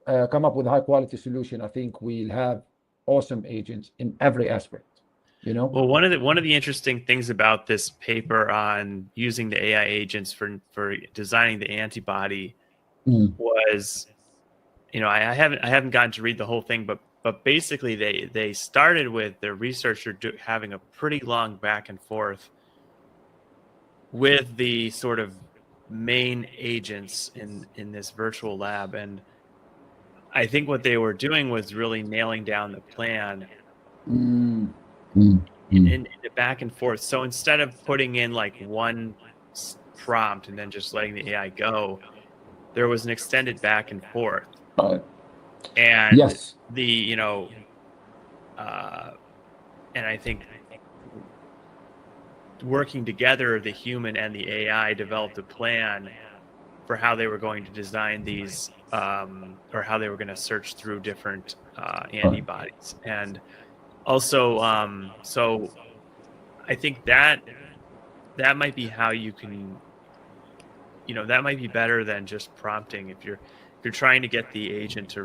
come up with a high quality solution, I think we'll have awesome agents in every aspect. Well, one of the interesting things about this paper on using the AI agents for designing the antibody was, I haven't gotten to read the whole thing, but basically they started with the researcher having a pretty long back and forth with the sort of main agents in this virtual lab, and I think what they were doing was really nailing down the plan. In the back and forth. So instead of putting in like one prompt and then just letting the AI go, there was an extended back and forth. And yes, and I think working together, the human and the AI developed a plan for how they were going to design these, or how they were going to search through different antibodies. And also, so I think that might be how you can, that might be better than just prompting. If you're trying to get the agent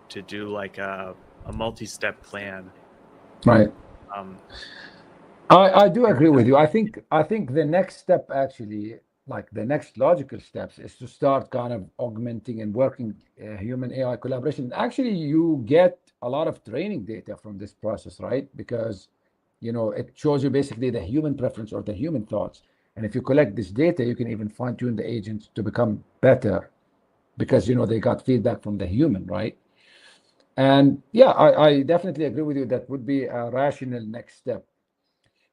to do like a multi-step plan. Right. I do agree with you. I think the next step, actually, like the next logical steps, is to start kind of augmenting and working human AI collaboration. Actually, you get a lot of training data from this process, right? Because it shows you basically the human preference or the human thoughts. And if you collect this data, you can even fine-tune the agents to become better, because they got feedback from the human, right? And yeah, I definitely agree with you. That would be a rational next step.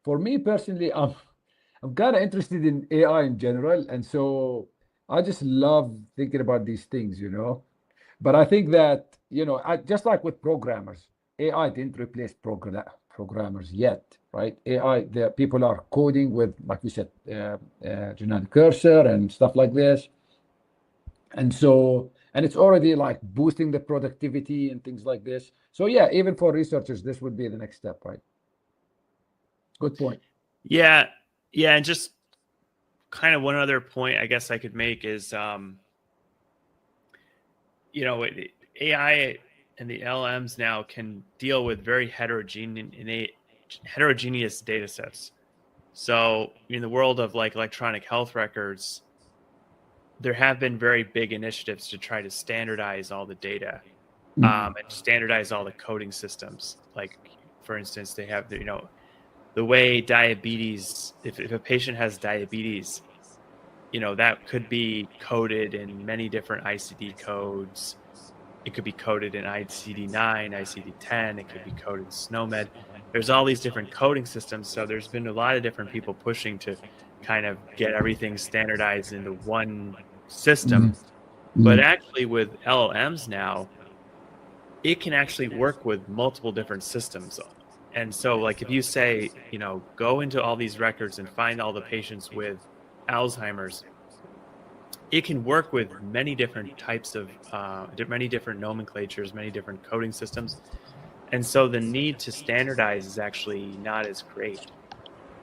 For me personally, I'm kind of interested in AI in general, and so I just love thinking about these things, But I think that just like with programmers, AI didn't replace programmers yet, right? AI, the people are coding with, like you said, Gennady cursor and stuff like this. And and it's already like boosting the productivity and things like this. So yeah, even for researchers, this would be the next step, right? Good point. Yeah, and just kind of one other point I guess I could make is, AI and the LMs now can deal with very heterogeneous data sets. So in the world of like electronic health records, there have been very big initiatives to try to standardize all the data, and standardize all the coding systems. Like, for instance, they have the way diabetes, if a patient has diabetes, that could be coded in many different ICD codes. It could be coded in ICD-9, ICD-10. It could be coded in SNOMED. There's all these different coding systems. So there's been a lot of different people pushing to kind of get everything standardized into one system. But actually with LLMs now, it can actually work with multiple different systems. And so like if you say, go into all these records and find all the patients with Alzheimer's, it can work with many different types of, many different nomenclatures, many different coding systems. And so the need to standardize is actually not as great.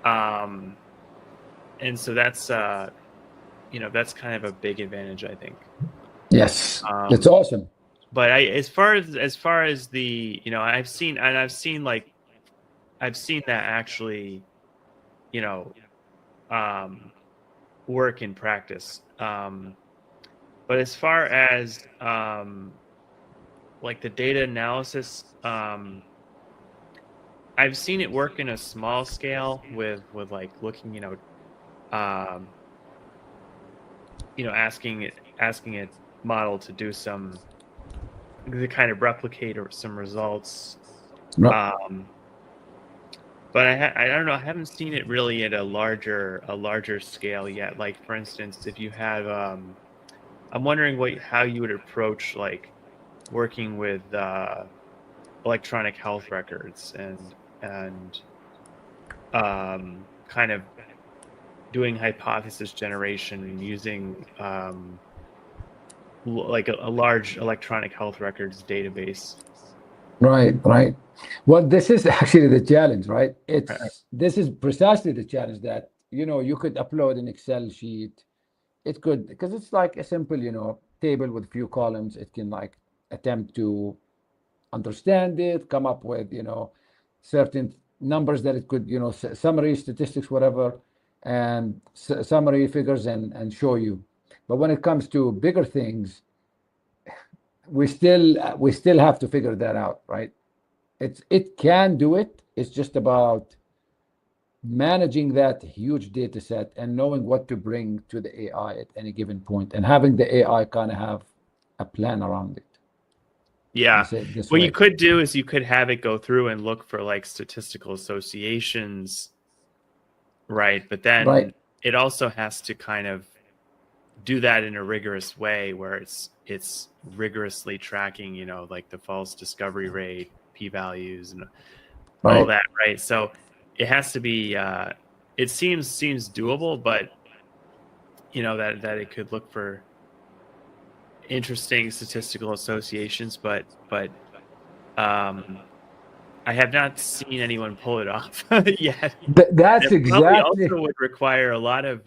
And so that's, that's kind of a big advantage, I think. Yes, that's awesome. But as far as the, I've seen that actually, work in practice. But as far as like the data analysis, I've seen it work in a small scale with like looking, asking it model to do to kind of replicate some results. But I don't know. I haven't seen it really at a larger scale yet. Like for instance, if you have, I'm wondering how you would approach like working with electronic health records and kind of doing hypothesis generation and using like a large electronic health records database. Right. Well, this is actually the challenge, right? This is precisely the challenge that, you could upload an Excel sheet. It could, because it's like a simple, table with few columns. It can like attempt to understand it, come up with, certain numbers that it could, summary statistics, whatever, and summary figures and show you. But when it comes to bigger things, we still have to figure that out, right? It can do it. It's just about managing that huge data set and knowing what to bring to the AI at any given point, and having the AI kind of have a plan around it. Yeah. What you could do is you could have it go through and look for like statistical associations, right? But then it also has to kind of do that in a rigorous way where it's rigorously tracking, like the false discovery rate, p-values, and all that, right? So it has to be. It seems doable, but that it could look for interesting statistical associations, but I have not seen anyone pull it off yet. That's exactly. Also would require a lot of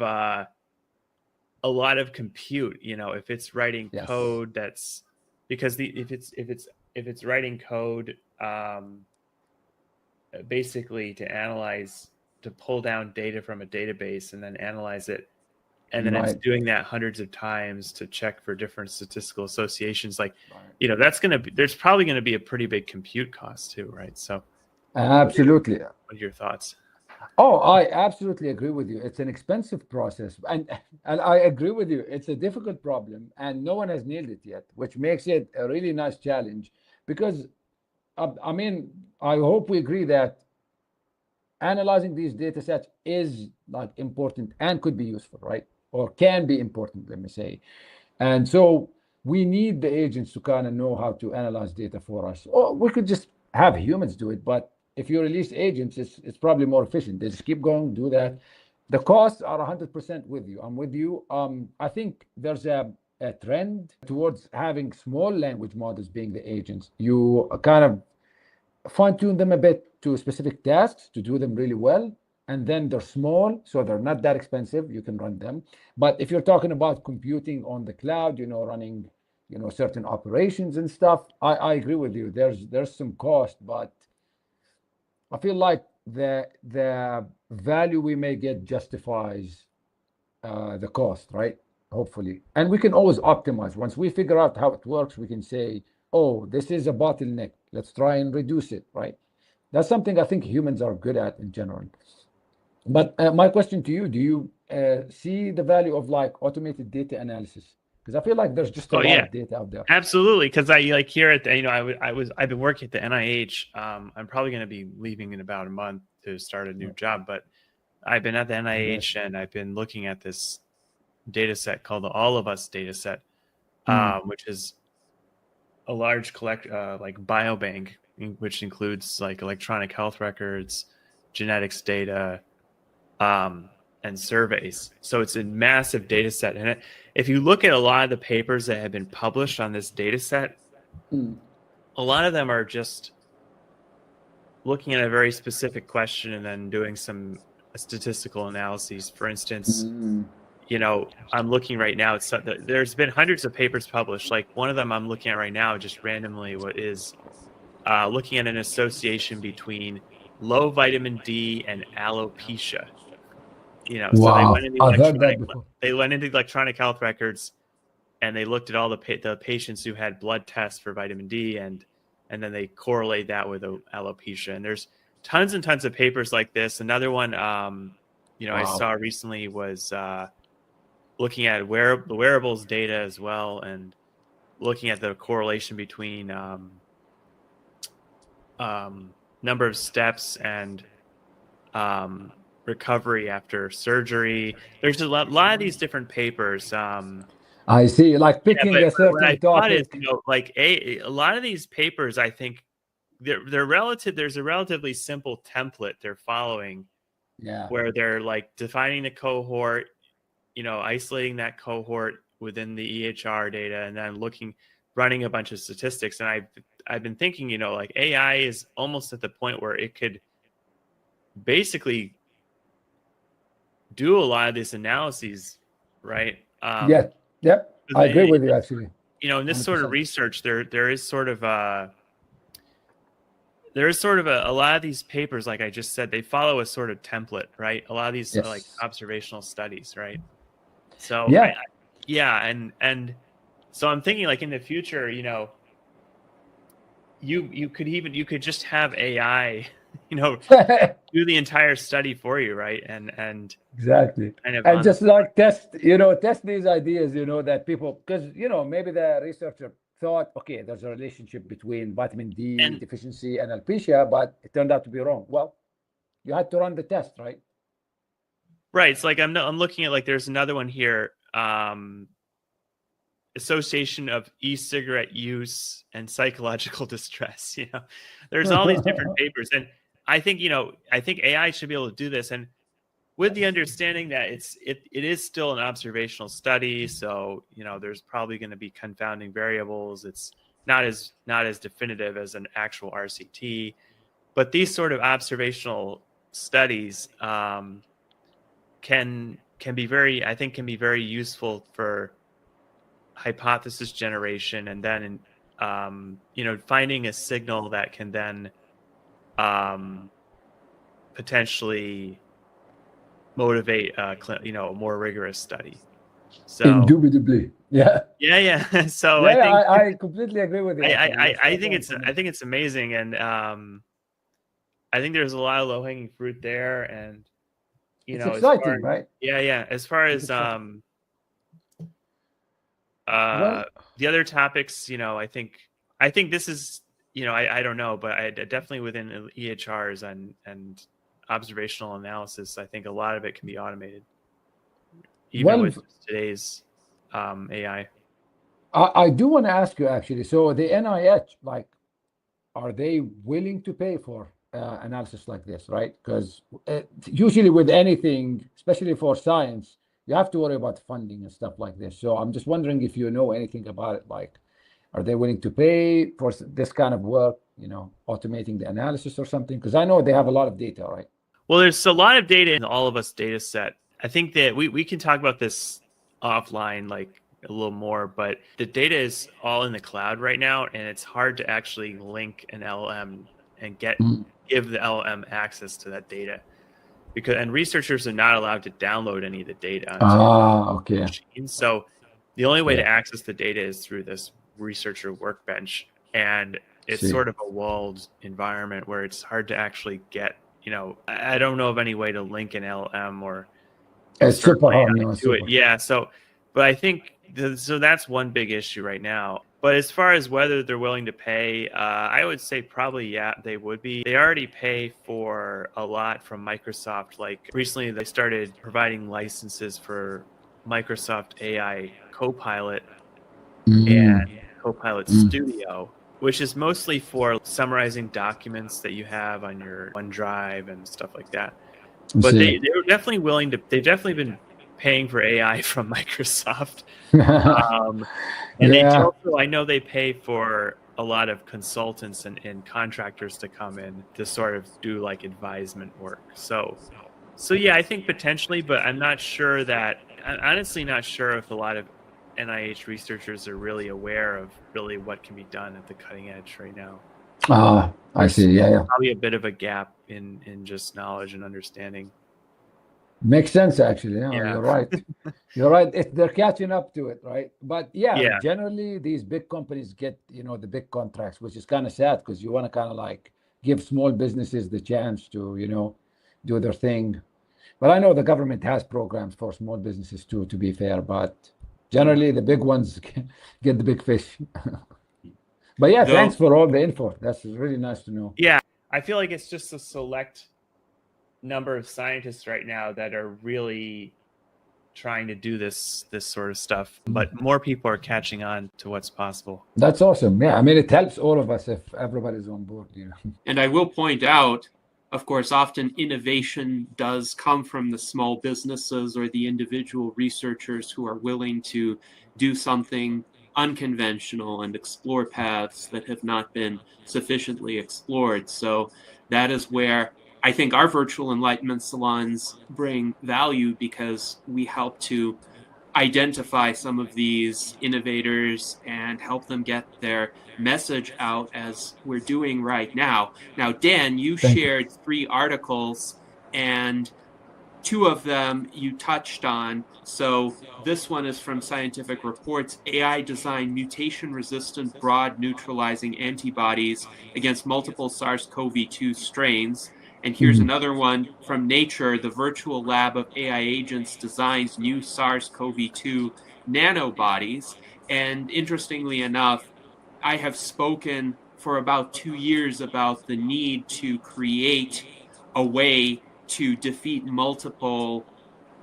compute. If it's writing code, that's because if it's writing code, basically to pull down data from a database and then analyze it. And then it's doing that hundreds of times to check for different statistical associations. Like, there's probably going to be a pretty big compute cost too, right? So absolutely. What are your thoughts? Oh, I absolutely agree with you. It's an expensive process. And I agree with you. It's a difficult problem and no one has nailed it yet, which makes it a really nice challenge because, I mean, I hope we agree that analyzing these data sets is like important and could be useful, right? Or can be important, let me say. And so we need the agents to kind of know how to analyze data for us. Or we could just have humans do it, but if you release agents, it's probably more efficient. They just keep going, do that. The costs are 100% with you. I'm with you. I think there's a a trend towards having small language models being the agents. You kind of fine-tune them a bit to specific tasks to do them really well, and then they're small, so they're not that expensive. You can run them. But if you're talking about computing on the cloud, running, certain operations and stuff, I agree with you. There's some cost, but I feel like the value we may get justifies the cost, right? Hopefully. And we can always optimize. Once we figure out how it works, we can say, oh, this is a bottleneck. Let's try and reduce it, right? That's something I think humans are good at in general. But my question to you, do you see the value of like automated data analysis? Because I feel like there's just a lot of data out there. Absolutely. Because I like here at the, I've been working at the NIH. I'm probably going to be leaving in about a month to start a new job, but I've been at the NIH and I've been looking at this data set called the All of Us data set, which is a large like biobank, which includes like electronic health records, genetics data, and surveys. So it's a massive data set. And if you look at a lot of the papers that have been published on this data set, a lot of them are just looking at a very specific question and then doing some statistical analyses. For instance, I'm looking right now, there's been hundreds of papers published. Like one of them I'm looking at right now, just randomly, what is looking at an association between low vitamin D and alopecia. So they went into electronic health records and they looked at all the patients who had blood tests for vitamin D, and then they correlate that with alopecia. And there's tons and tons of papers like this. Another one, I saw recently was looking at wearables data as well, and looking at the correlation between number of steps and recovery after surgery. There's a lot of these different papers. I see, like picking a certain topic. A lot of these papers, I think they're relative. There's a relatively simple template they're following, where they're like defining the cohort, isolating that cohort within the EHR data, and then running a bunch of statistics. And I've been thinking, like AI is almost at the point where it could basically do a lot of these analyses, right? I agree with you, actually. In this 100%. Sort of research, there is sort of a lot of these papers, like I just said, they follow a sort of template, right? A lot of these are like observational studies, right? So and so I'm thinking, like in the future, you could just have AI, do the entire study for you, right? And exactly, and just like test these ideas, that people, because maybe the researcher thought, okay, there's a relationship between vitamin D deficiency and alopecia, but it turned out to be wrong. Well, you had to run the test, right? Right. It's like I'm looking at, like, there's another one here. Association of e-cigarette use and psychological distress. There's all these different papers, and I think AI should be able to do this, and with the understanding that it is still an observational study, so there's probably going to be confounding variables. It's not as definitive as an actual RCT, but these sort of observational studies can be very useful for hypothesis generation, and then finding a signal that can then potentially motivate a more rigorous study. So indubitably, so I completely agree with you. I think it's amazing, and I think there's a lot of low-hanging fruit there, and it's exciting, right? As far as the other topics, I think this is, I don't know, but I definitely within EHRs and observational analysis, I think a lot of it can be automated, even with today's AI. I do want to ask you, actually. So the NIH, are they willing to pay for analysis like this, right? Because usually with anything, especially for science, you have to worry about funding and stuff like this. So I'm just wondering if you know anything about it. Like, are they willing to pay for this kind of work, automating the analysis or something? Because I know they have a lot of data, right? Well, there's a lot of data in the All of Us data set. I think that we can talk about this offline, like a little more, but the data is all in the cloud right now, and it's hard to actually link an LLM and give the LLM access to that data, and researchers are not allowed to download any of the data onto machines. So the only way to access the data is through this researcher workbench, and it's sort of a walled environment where it's hard to actually get. I don't know of any way to link an LLM or it's super hard to it. Yeah. So, but I think so that's one big issue right now. But as far as whether they're willing to pay, I would say probably, they would be. They already pay for a lot from Microsoft. Like recently they started providing licenses for Microsoft AI Copilot and Copilot Studio, which is mostly for summarizing documents that you have on your OneDrive and stuff like that. But they were definitely willing to. They've definitely been paying for AI from Microsoft, and they also, I know they pay for a lot of consultants and contractors to come in to sort of do like advisement work. So yeah, I think potentially, but I'm not sure that. I'm honestly not sure if a lot of NIH researchers are really aware of really what can be done at the cutting edge right now. I see. Yeah. Probably a bit of a gap in just knowledge and understanding. Makes sense, actually. You're right. You're right. They're catching up to it, right? But generally these big companies get, the big contracts, which is kind of sad because you want to kind of like give small businesses the chance to, do their thing. But I know the government has programs for small businesses too, to be fair, but generally the big ones get the big fish. But thanks for all the info. That's really nice to know. Yeah, I feel like it's just a select number of scientists right now that are really trying to do this sort of stuff, but more people are catching on to what's possible. That's awesome. Yeah, I mean, it helps all of us if everybody's on board. And I will point out, of course, often innovation does come from the small businesses or the individual researchers who are willing to do something unconventional and explore paths that have not been sufficiently explored. So that is where I think our virtual Enlightenment salons bring value, because we help to identify some of these innovators and help them get their message out, as we're doing right now. Now, Dan, you shared 3 articles, and 2 of them you touched on. So this one is from Scientific Reports: AI designed mutation-resistant broad neutralizing antibodies against multiple SARS-CoV-2 strains. And here's another one from Nature: the virtual lab of AI agents designs new SARS-CoV-2 nanobodies. And interestingly enough, I have spoken for about 2 years about the need to create a way to defeat multiple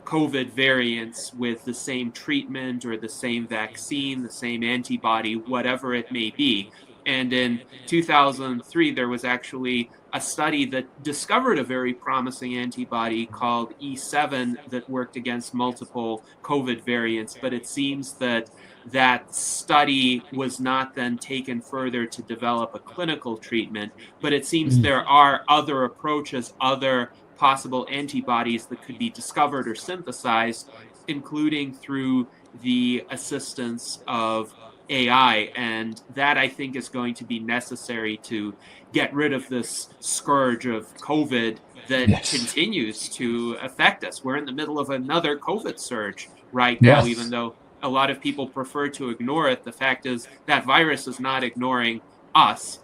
COVID variants with the same treatment or the same vaccine, the same antibody, whatever it may be. And in 2003, there was actually a study that discovered a very promising antibody called E7 that worked against multiple COVID variants. But it seems that that study was not then taken further to develop a clinical treatment. But it seems there are other approaches, other possible antibodies that could be discovered or synthesized, including through the assistance of AI. And that, I think, is going to be necessary to get rid of this scourge of COVID that continues to affect us. We're in the middle of another COVID surge right now, even though a lot of people prefer to ignore it. The fact is that virus is not ignoring us.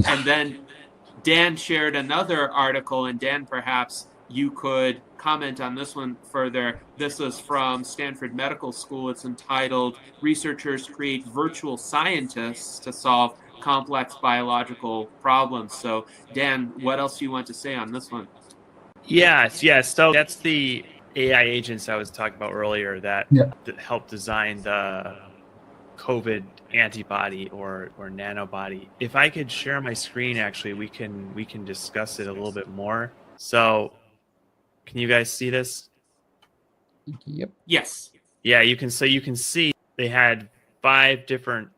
And then Dan shared another article, and Dan, perhaps you could comment on this one further. This is from Stanford Medical School. It's entitled "Researchers Create Virtual Scientists to Solve Complex Biological Problems." So, Dan, what else do you want to say on this one? Yes. So that's the AI agents I was talking about earlier that help design the COVID antibody or nanobody. If I could share my screen, actually, we can discuss it a little bit more. So can you guys see this? Yep. Yes. Yeah, you can see they had 5 different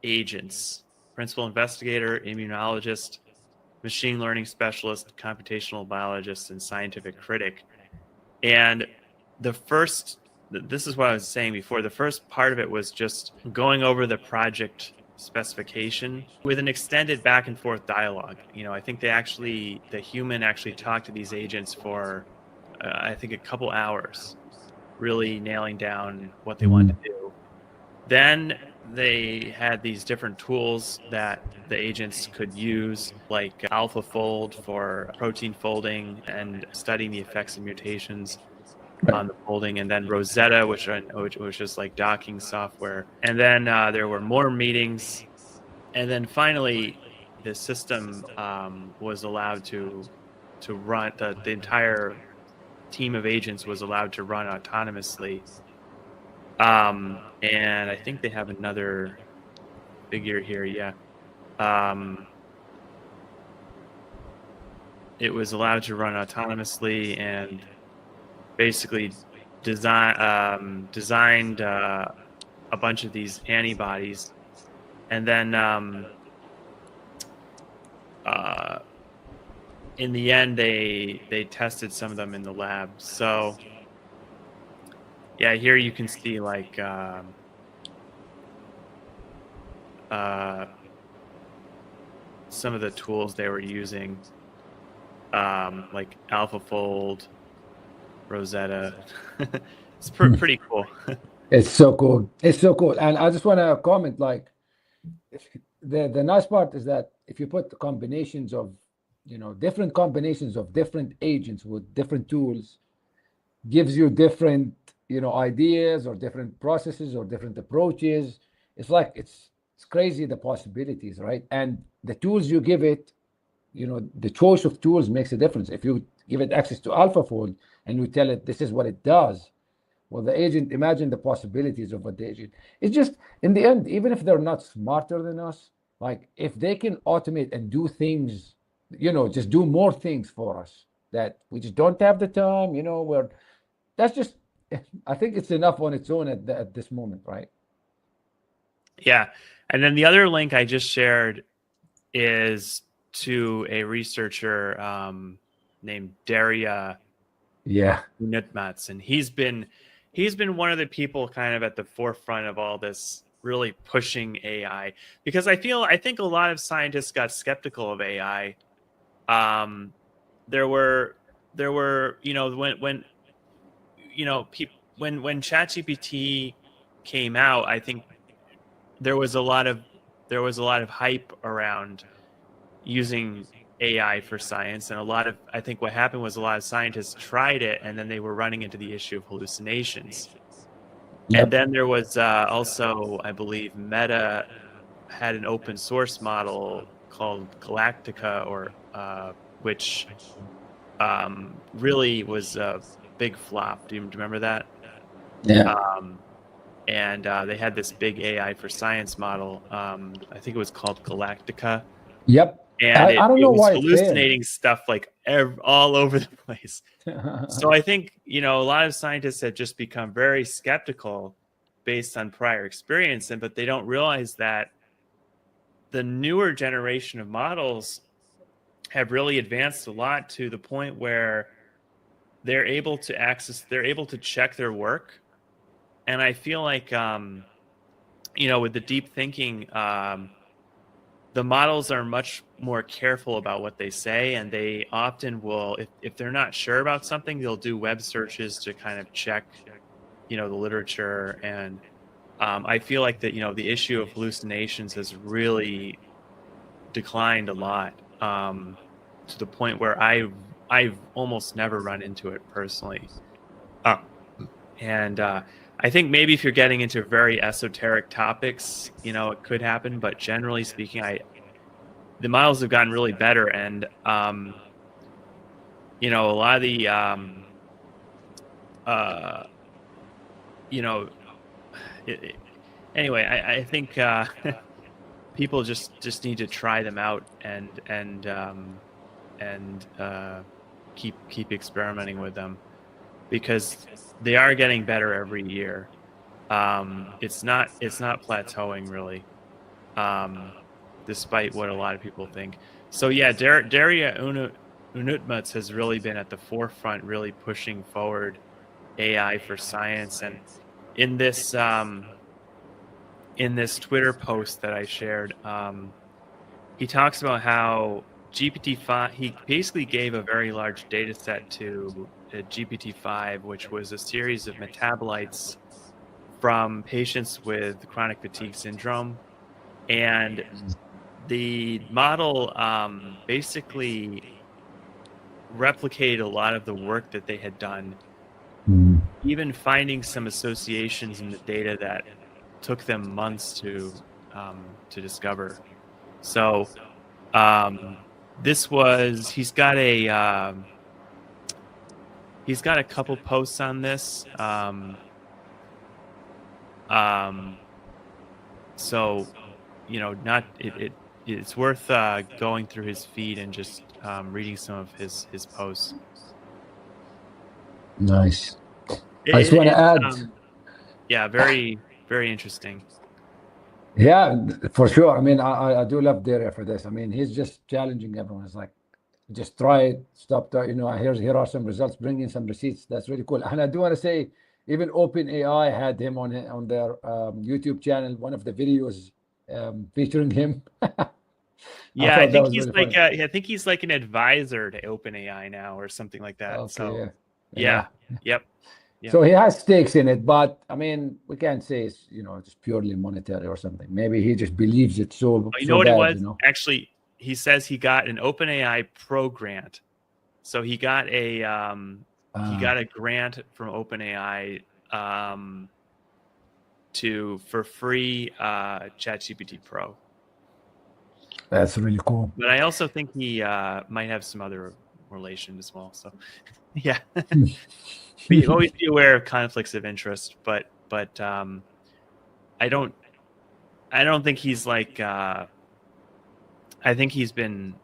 agents: principal investigator, immunologist, machine learning specialist, computational biologist, and scientific critic. And this is what I was saying before. The first part of it was just going over the project specification with an extended back and forth dialogue. I think the human actually talked to these agents for, I think, a couple hours, really nailing down what they wanted to do. Then they had these different tools that the agents could use, like AlphaFold for protein folding and studying the effects of mutations on the folding, and then Rosetta, which was like docking software. And then there were more meetings, and then finally the system was allowed to run. The entire team of agents was allowed to run autonomously. And I think they have another figure here. Yeah. It was allowed to run autonomously and basically designed a bunch of these antibodies, and then in the end they tested some of them in the lab. So yeah, here you can see like some of the tools they were using, like AlphaFold, Rosetta. It's pretty cool. It's so cool. It's so cool. And I just want to comment, like, the nice part is that if you put the combinations of, different combinations of different agents with different tools, gives you different, ideas or different processes or different approaches. It's like, it's crazy, the possibilities, right? And the tools you give it, the choice of tools makes a difference. If you give it access to AlphaFold and you tell it this is what it does, well, the agent, imagine the possibilities of what the agent. It's just, in the end, even if they're not smarter than us, like, if they can automate and do things, just do more things for us that we just don't have the time, that's just, I think it's enough on its own at this moment, right? Yeah. And then the other link I just shared is to a researcher named Daria Nutmats, and he's been one of the people kind of at the forefront of all this, really pushing AI, because I think a lot of scientists got skeptical of AI. There were when ChatGPT came out, I think there was a lot of hype around using AI for science, and I think what happened was a lot of scientists tried it, and then they were running into the issue of hallucinations. Yep. And then there was also, I believe, Meta had an open source model called Galactica, or which really was a big flop. Do you remember that? Yeah. And they had this big AI for science model. I think it was called Galactica. Yep. And I don't know why it was hallucinating stuff like all over the place. So I think, a lot of scientists had just become very skeptical based on prior experience, but they don't realize that the newer generation of models have really advanced a lot, to the point where they're able to check their work. And I feel like, with the deep thinking, the models are much more careful about what they say, and they often will, if they're not sure about something, they'll do web searches to kind of check, the literature. And I feel like that, the issue of hallucinations has really declined a lot, to the point where I've almost never run into it personally. And I think maybe if you're getting into very esoteric topics, it could happen. But generally speaking, the models have gotten really better. And, a lot of the, anyway, I think people just need to try them out and keep experimenting with them. because they are getting better every year. It's not plateauing really, despite what a lot of people think. So yeah, Daria Unutmats has really been at the forefront, really pushing forward AI for science. And in this Twitter post that I shared, he talks about how GPT-5, he basically gave a very large data set to GPT-5, which was a series of metabolites from patients with chronic fatigue syndrome. And the model basically replicated a lot of the work that they had done, even finding some associations in the data that took them months to discover. So he's got a couple posts on this. So, it's worth going through his feed and just reading some of his posts. Nice. I just want to add. Yeah, very, very interesting. Yeah, for sure. I mean, I do love Daria for this. I mean, he's just challenging everyone. It's like, just try it, stop. Here are some results, bring in some receipts. That's really cool. And I do want to say, even OpenAI had him on their YouTube channel, one of the videos featuring him. Yeah, I think he's really I think he's like an advisor to OpenAI now or something like that. Okay, so yeah. Yep. So he has stakes in it, but I mean, we can't say it's just purely monetary or something. Maybe he just believes it so. You know what it was? Actually, he says he got an OpenAI Pro grant. So he got a grant from OpenAI for free ChatGPT Pro. That's really cool. But I also think he might have some other relation as well. So yeah. We always be aware of conflicts of interest, but I don't think he's like I think he's been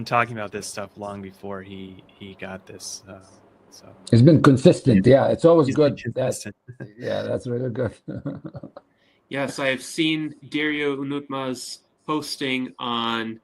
talking about this stuff long before he got this. So it's been consistent. Yeah, it's always good. That's really good. Yes, I've seen Dario Unutma's posting on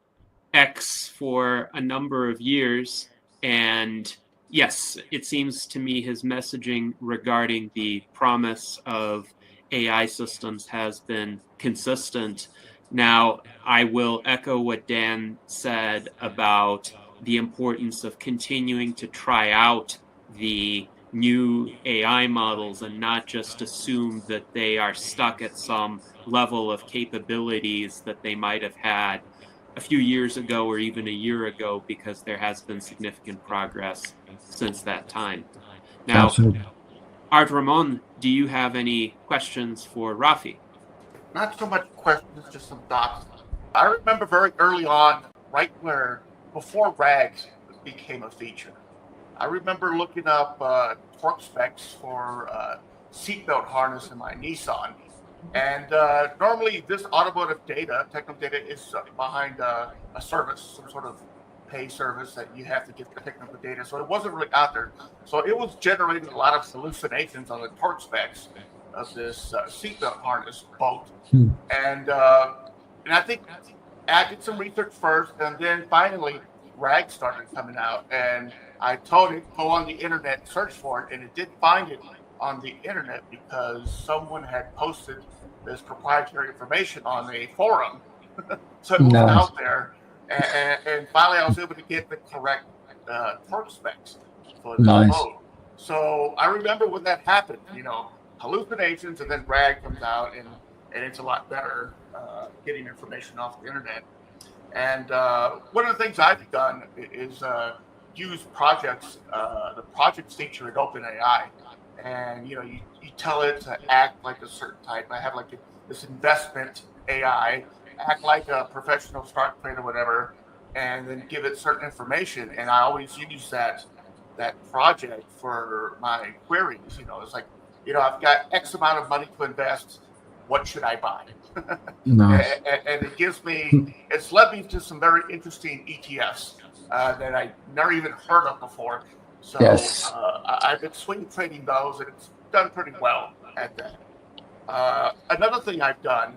X for a number of years, and yes, it seems to me his messaging regarding the promise of AI systems has been consistent. Now, I will echo what Dan said about the importance of continuing to try out the new AI models and not just assume that they are stuck at some level of capabilities that they might have had a few years ago or even a year ago, because there has been significant progress since that time. Now, absolutely. Art Ramon, do you have any questions for Rafi? Not so much questions, just some thoughts. I remember very early on, right before RAGs became a feature, I remember looking up torque specs for seatbelt harness in my Nissan. And normally this automotive data, technical data, is behind a service, some sort of pay service that you have to get the technical data. So it wasn't really out there. So it was generating a lot of hallucinations on the torque specs of this seatbelt harness bolt. And I think I did some research first, and then finally RAG started coming out, and I told it, go on the internet, search for it, and it did find it on the internet because someone had posted this proprietary information on a forum. So it was out there, and finally I was able to get the correct torque specs for this boat. So I remember when that happened, hallucinations, and then RAG comes out, and it's a lot better getting information off the internet. And one of the things I've done is use projects, the projects feature at OpenAI, and you tell it to act like a certain type. I have like this investment AI, act like a professional stock trader or whatever, and then give it certain information. And I always use that project for my queries. It's like, I've got X amount of money to invest. What should I buy? Nice. And it gives me, it's led me to some very interesting ETFs that I never even heard of before. So Yes. I've been swing trading those, and it's done pretty well at that. Another thing I've done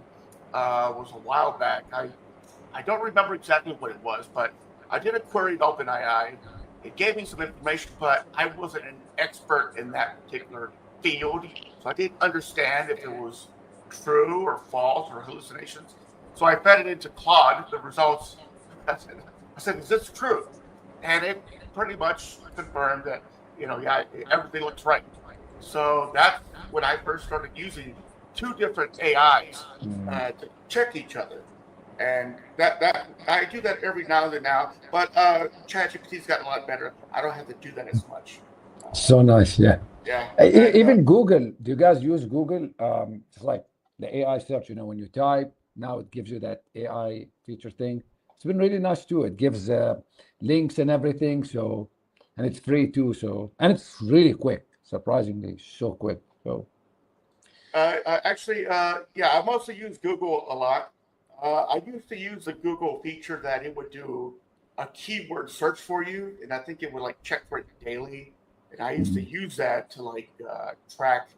was a while back. I don't remember exactly what it was, but I did a query in OpenAI. It gave me some information, but I wasn't an expert in that particular field, so I didn't understand if it was true or false or hallucinations. So I fed it into Claude, the results. I said, is this true? And it pretty much confirmed that, yeah, everything looks right. So that's when I first started using two different AIs to check each other. And that I do that every now and then now, but ChatGPT's gotten a lot better. I don't have to do that as much. So nice, yeah. Yeah. Even Google, do you guys use Google? It's like the AI search, when you type, now it gives you that AI feature thing. It's been really nice too. It gives links and everything, and it's free too, and it's really quick, surprisingly so quick. So actually, yeah, I mostly use Google a lot. I used to use the Google feature that it would do a keyword search for you, and I think it would like check for it daily. And I used to use that to track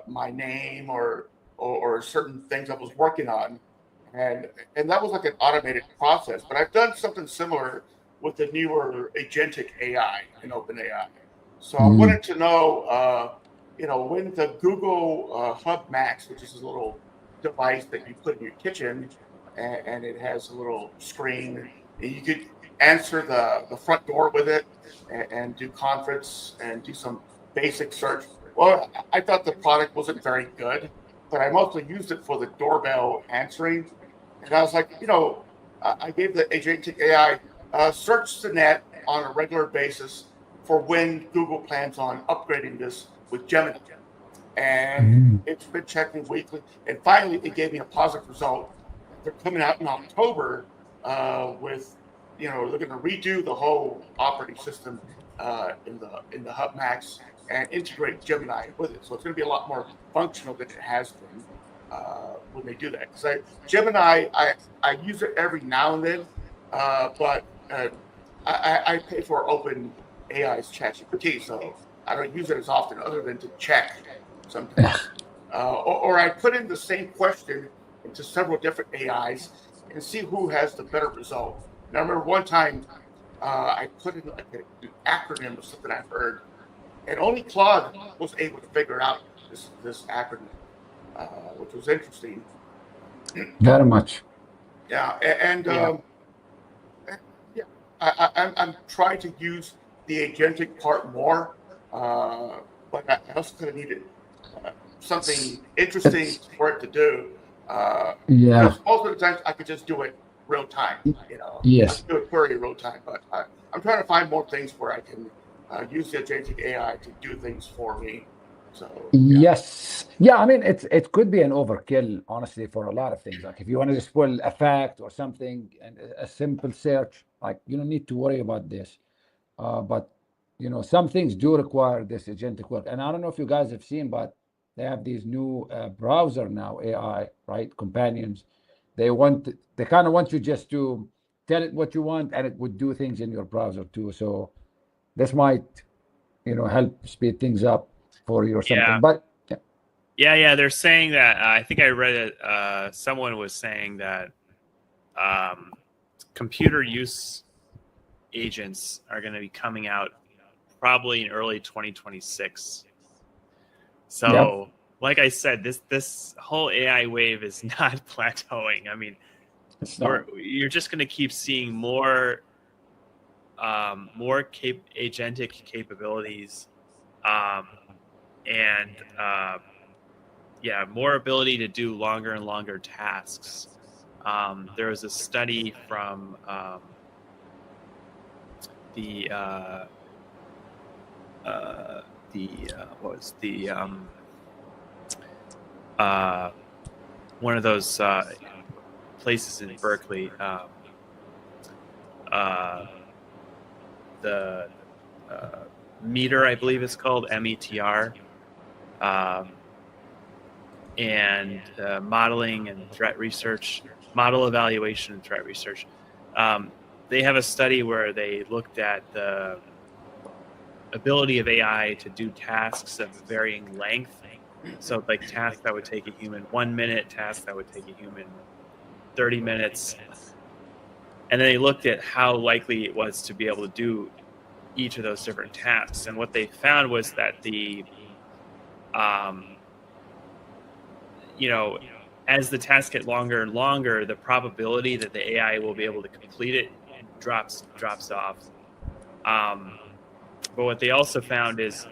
my name or certain things I was working on, and that was like an automated process. But I've done something similar with the newer Agentic AI in OpenAI. So I wanted to know, when the Google Hub Max, which is a little device that you put in your kitchen, and it has a little screen, and you could answer the front door with it and do conference and do some basic search. Well, I thought the product wasn't very good, but I mostly used it for the doorbell answering. And I was like, I gave the Agentic AI search the net on a regular basis for when Google plans on upgrading this with Gemini. And it's been checking weekly. And finally, it gave me a positive result. They're coming out in October with, they're going to redo the whole operating system in the Hub Max and integrate Gemini with it. So it's going to be a lot more functional than it has been when they do that. Because Gemini, I use it every now and then, but I pay for Open AI's ChatGPT, so I don't use it as often other than to check sometimes. Or I put in the same question into several different AIs and see who has the better result. And I remember one time I put in like an acronym of something I heard, and only Claude was able to figure out this acronym, which was interesting. Very much. Yeah, I'm trying to use the agentic part more, but I also kind of needed something interesting for it to do. Because most of the times I could just do it real time. Yes. I can do it query real time, but I'm trying to find more things where I can use the agentic AI to do things for me. So yes, yeah. I mean, it could be an overkill, honestly, for a lot of things. Like if you want to just pull a fact or something and a simple search, like you don't need to worry about this. But some things do require this agentic work. And I don't know if you guys have seen, but they have these new browser now, AI, right? Companions. They kind of want you just to tell it what you want, and it would do things in your browser too. So this might, help speed things up for you or something. Yeah. But yeah, they're saying that. I think I read it. Someone was saying that computer use agents are going to be coming out probably in early 2026. So, like I said, this whole AI wave is not plateauing. I mean, you're just going to keep seeing more agentic capabilities, and more ability to do longer and longer tasks. There was a study from one of those places in Berkeley, the meter, I believe it's called METR, and modeling and threat research, model evaluation and threat research. They have a study where they looked at ability of AI to do tasks of varying length. So like tasks that would take a human 1 minute, tasks that would take a human 30 minutes. And then they looked at how likely it was to be able to do each of those different tasks. And what they found was that as the tasks get longer and longer, the probability that the AI will be able to complete it drops off. But what they also found is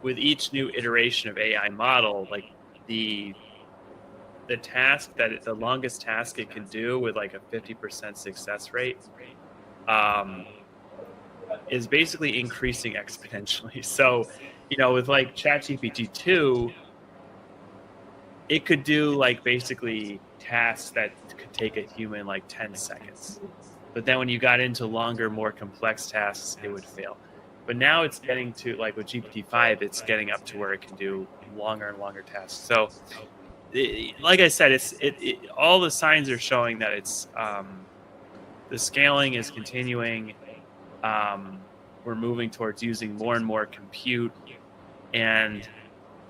with each new iteration of AI model, like the task that the longest task it can do with like a 50% success rate is basically increasing exponentially. So, with like ChatGPT 2, it could do like basically tasks that could take a human like 10 seconds. But then when you got into longer, more complex tasks, it would fail. But now it's getting to, like with GPT-5, it's getting up to where it can do longer and longer tasks. So, like I said, all the signs are showing that it's the scaling is continuing. We're moving towards using more and more compute, and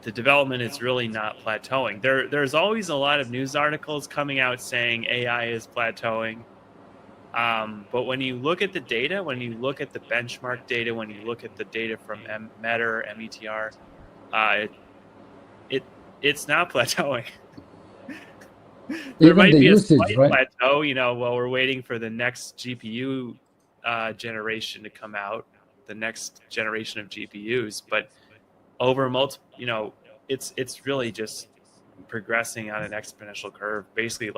the development is really not plateauing. There's always a lot of news articles coming out saying AI is plateauing. But when you look at the data, when you look at the benchmark data, when you look at the data from METR, it's not plateauing. There might be a slight plateau, while we're waiting for the next GPU generation to come out, the next generation of GPUs. But over multiple, it's really just progressing on an exponential curve, basically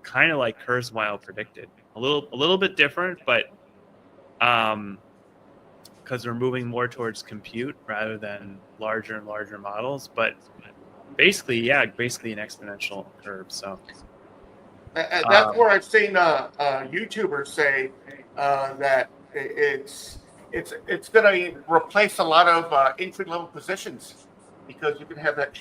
kind of like Kurzweil predicted. A little bit different, but because we're moving more towards compute rather than larger and larger models. But basically an exponential curve. So that's where I've seen YouTubers say that it's going to replace a lot of entry level positions, because you can have that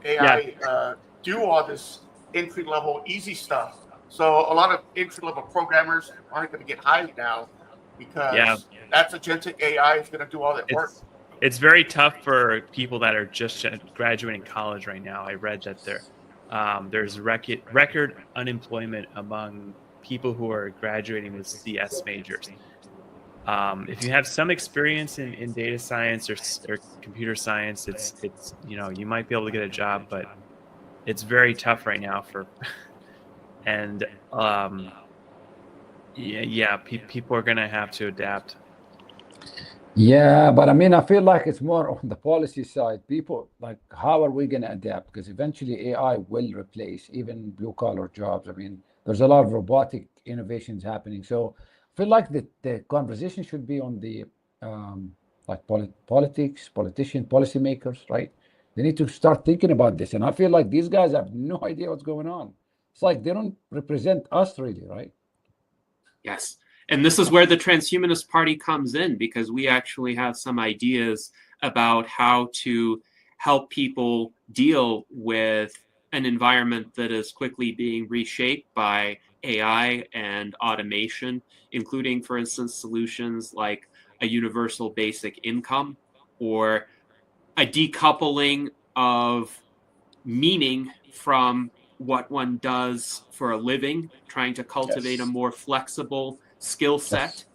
AI do all this entry level easy stuff. So a lot of entry level programmers aren't going to get hired now, because that's Agentic AI is going to do all that work. It's very tough for people that are just graduating college right now. I read that there's record unemployment among people who are graduating with CS majors. If you have some experience in data science or computer science, it's you might be able to get a job, but it's very tough right now and people are going to have to adapt. Yeah, but I mean, I feel like it's more on the policy side. People, like, how are we going to adapt? Because eventually AI will replace even blue-collar jobs. I mean, there's a lot of robotic innovations happening. So I feel like the conversation should be on the politics, politicians, policymakers, right? They need to start thinking about this. And I feel like these guys have no idea what's going on. It's like they don't represent us really, right? Yes. And this is where the Transhumanist Party comes in, because we actually have some ideas about how to help people deal with an environment that is quickly being reshaped by AI and automation, including, for instance, solutions like a universal basic income or a decoupling of meaning from what one does for a living, trying to cultivate a more flexible skill set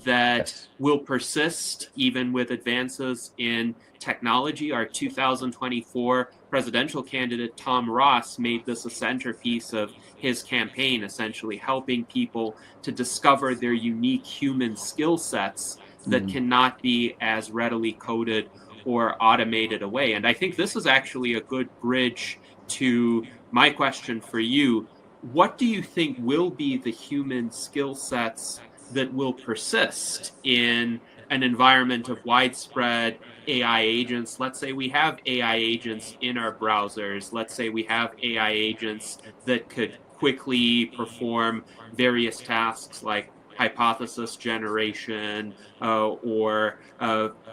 that will persist even with advances in technology. Our 2024 presidential candidate, Tom Ross, made this a centerpiece of his campaign, essentially helping people to discover their unique human skill sets that cannot be as readily coded or automated away. And I think this is actually a good bridge to my question for you. What do you think will be the human skill sets that will persist in an environment of widespread AI agents? Let's say we have AI agents in our browsers. Let's say we have AI agents that could quickly perform various tasks like hypothesis generation or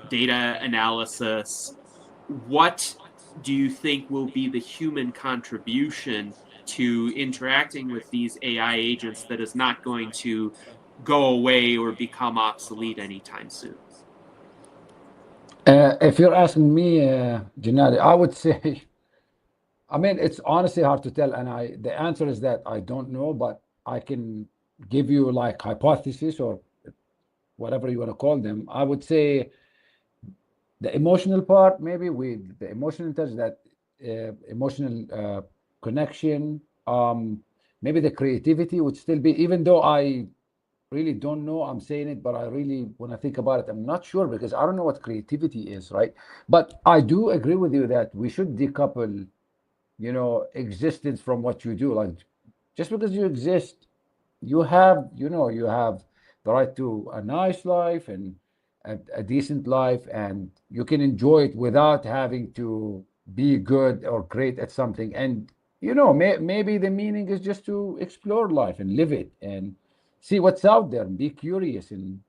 data analysis. What do you think will be the human contribution to interacting with these AI agents that is not going to go away or become obsolete anytime soon? If you're asking me, Gennady, I would say, I mean, it's honestly hard to tell, and the answer is that I don't know, but I can give you like hypotheses or whatever you want to call them. I would say the emotional part, maybe with the emotional touch, that emotional connection, maybe the creativity would still be, even though I really don't know, I'm saying it, but I really, when I think about it, I'm not sure because I don't know what creativity is, right? But I do agree with you that we should decouple, existence from what you do. Like, just because you exist, you have the right to a nice life and a decent life, and you can enjoy it without having to be good or great at something. And maybe the meaning is just to explore life and live it and see what's out there and be curious and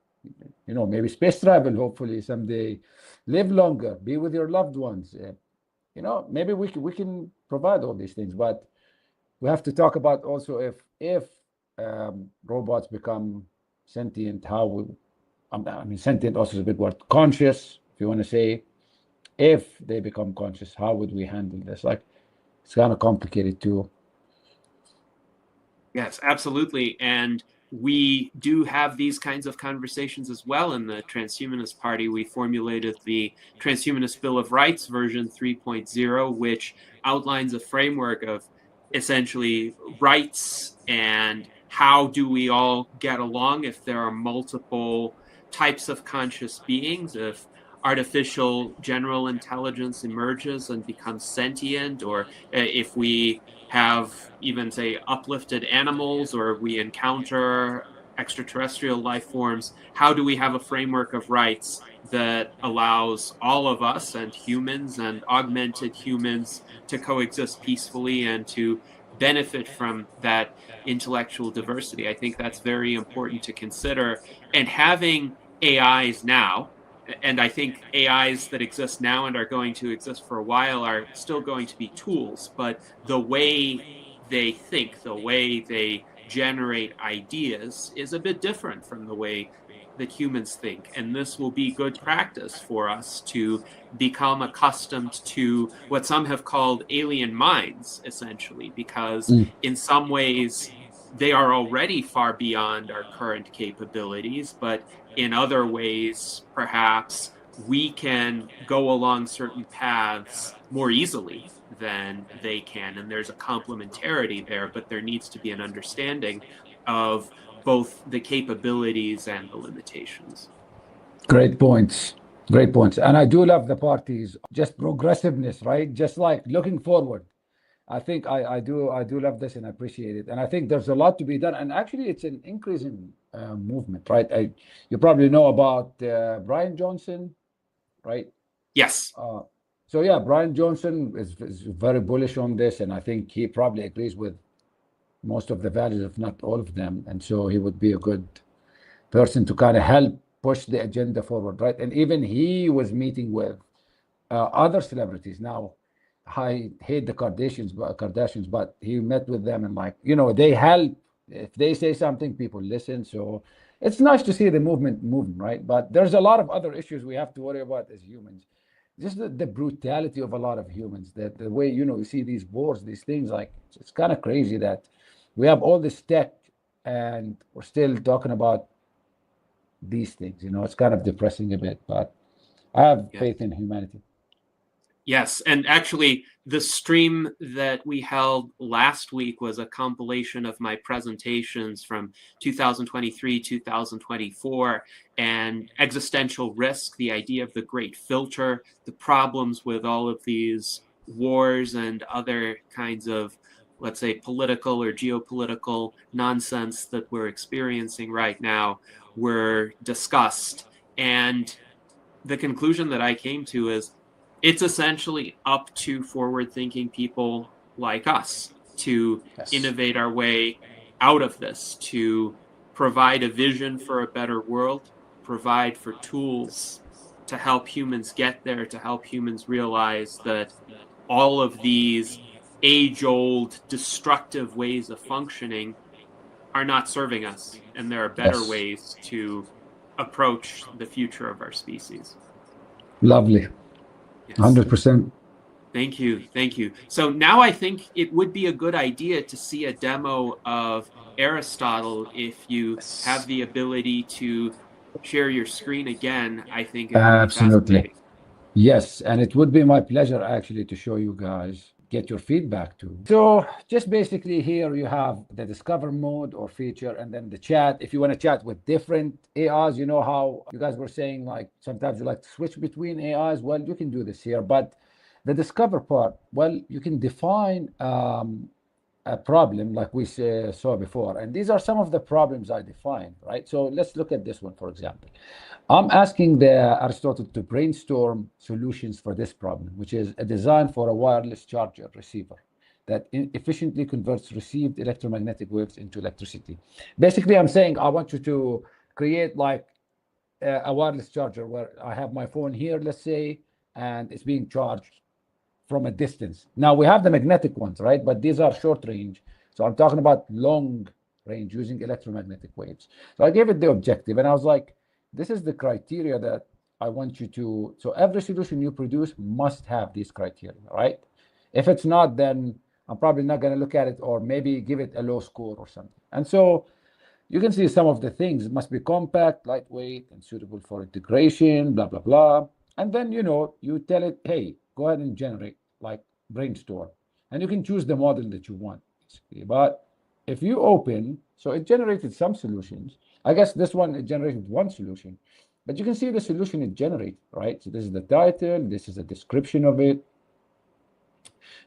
maybe space travel, hopefully someday, live longer, be with your loved ones. Maybe we can provide all these things, but we have to talk about also if robots become sentient, how we, I mean, sentient also is a big word. Conscious, if you want to say, if they become conscious, how would we handle this? Like, it's kind of complicated too. Yes, absolutely. And we do have these kinds of conversations as well in the Transhumanist Party. We formulated the Transhumanist Bill of Rights version 3.0, which outlines a framework of essentially rights and how do we all get along if there are multiple types of conscious beings, if artificial general intelligence emerges and becomes sentient, or if we have even, say, uplifted animals, or we encounter extraterrestrial life forms, how do we have a framework of rights that allows all of us and humans and augmented humans to coexist peacefully and to benefit from that intellectual diversity? I think that's very important to consider. And having AIs now, and I think AIs that exist now and are going to exist for a while are still going to be tools, but the way they think, the way they generate ideas is a bit different from the way that humans think. And this will be good practice for us to become accustomed to what some have called alien minds, essentially, because in some ways they are already far beyond our current capabilities, but in other ways, perhaps we can go along certain paths more easily than they can. And there's a complementarity there, but there needs to be an understanding of both the capabilities and the limitations. Great points. Great points. And I do love the parties, just progressiveness, right? Just like looking forward. I think I do love this and appreciate it. And I think there's a lot to be done. And actually, it's an increasing movement, right? You probably know about Brian Johnson, right? Yes. So yeah, Brian Johnson is very bullish on this, and I think he probably agrees with most of the values, if not all of them. And so he would be a good person to kind of help push the agenda forward, right? And even he was meeting with other celebrities. Now, I hate the Kardashians, but he met with them and they help. If they say something, people listen. So it's nice to see the movement moving, right? But there's a lot of other issues we have to worry about as humans. Just the brutality of a lot of humans, that the way, you see these wars, these things, like it's kind of crazy that we have all this tech and we're still talking about these things. It's kind of depressing a bit, but I have faith in humanity. Yes, and actually, the stream that we held last week was a compilation of my presentations from 2023, 2024, and existential risk, the idea of the great filter, the problems with all of these wars and other kinds of, let's say, political or geopolitical nonsense that we're experiencing right now were discussed. And the conclusion that I came to is, it's essentially up to forward-thinking people like us to innovate our way out of this, to provide a vision for a better world, provide for tools to help humans get there, to help humans realize that all of these age-old destructive ways of functioning are not serving us, and there are better ways to approach the future of our species. Lovely. Yes. 100%. Thank you. Thank you. So now I think it would be a good idea to see a demo of Aristotle if you have the ability to share your screen again. I think it would be fascinating. Yes, and it would be my pleasure actually to show you guys, get your feedback too. So just basically here you have the discover mode or feature, and then the chat. If you want to chat with different AIs, you know how you guys were saying like sometimes you like to switch between AIs. Well, you can do this here, but the discover part, well, you can define a problem like we saw before. And these are some of the problems I defined, right? So let's look at this one, for example. I'm asking the Aristotle to brainstorm solutions for this problem, which is a design for a wireless charger receiver that efficiently converts received electromagnetic waves into electricity. Basically, I'm saying I want you to create like a wireless charger where I have my phone here, let's say, and it's being charged from a distance. Now we have the magnetic ones, right? But these are short range. So I'm talking about long range using electromagnetic waves. So I gave it the objective and I was like, this is the criteria that I want you to, so every solution you produce must have these criteria, right? If it's not, then I'm probably not going to look at it or maybe give it a low score or something. And so you can see some of the things. It must be compact, lightweight, and suitable for integration, blah, blah, blah. And then, you tell it, hey, go ahead and generate, like brainstorm. And you can choose the model that you want, basically. But if you open, so it generated some solutions. I guess this one, it generated one solution. But you can see the solution it generated, right? So this is the title. This is a description of it.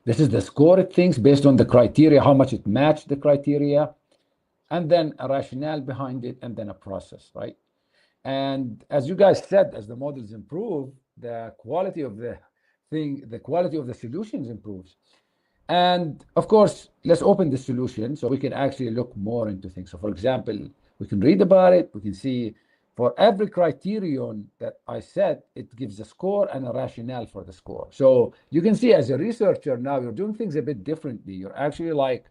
This is the score it thinks based on the criteria, how much it matched the criteria. And then a rationale behind it, and then a process, right? And as you guys said, as the models improve, the quality of the thing, the quality of the solutions improves. And of course, let's open the solution so we can actually look more into things. So for example, we can read about it. We can see for every criterion that I set, it gives a score and a rationale for the score. So you can see as a researcher now, you're doing things a bit differently. You're actually like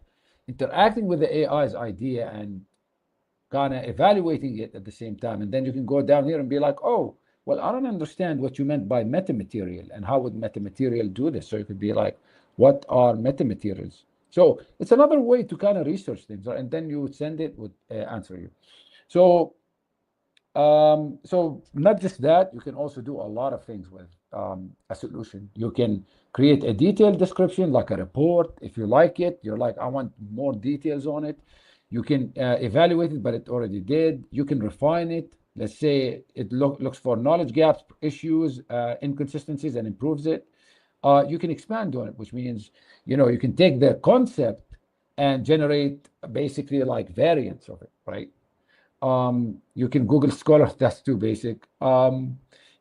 interacting with the AI's idea and kind of evaluating it at the same time. And then you can go down here and be like, oh, well, I don't understand what you meant by metamaterial and how would metamaterial do this? So you could be like, what are metamaterials? So it's another way to kind of research things, right? And then you would send it, would answer you. So, so not just that, you can also do a lot of things with a solution. You can create a detailed description, like a report. If you like it, you're like, I want more details on it. You can evaluate it, but it already did. You can refine it. Let's say it looks for knowledge gaps, issues, inconsistencies, and improves it. You can expand on it, which means, you can take the concept and generate basically like variants of it, right? You can Google Scholar, that's too basic.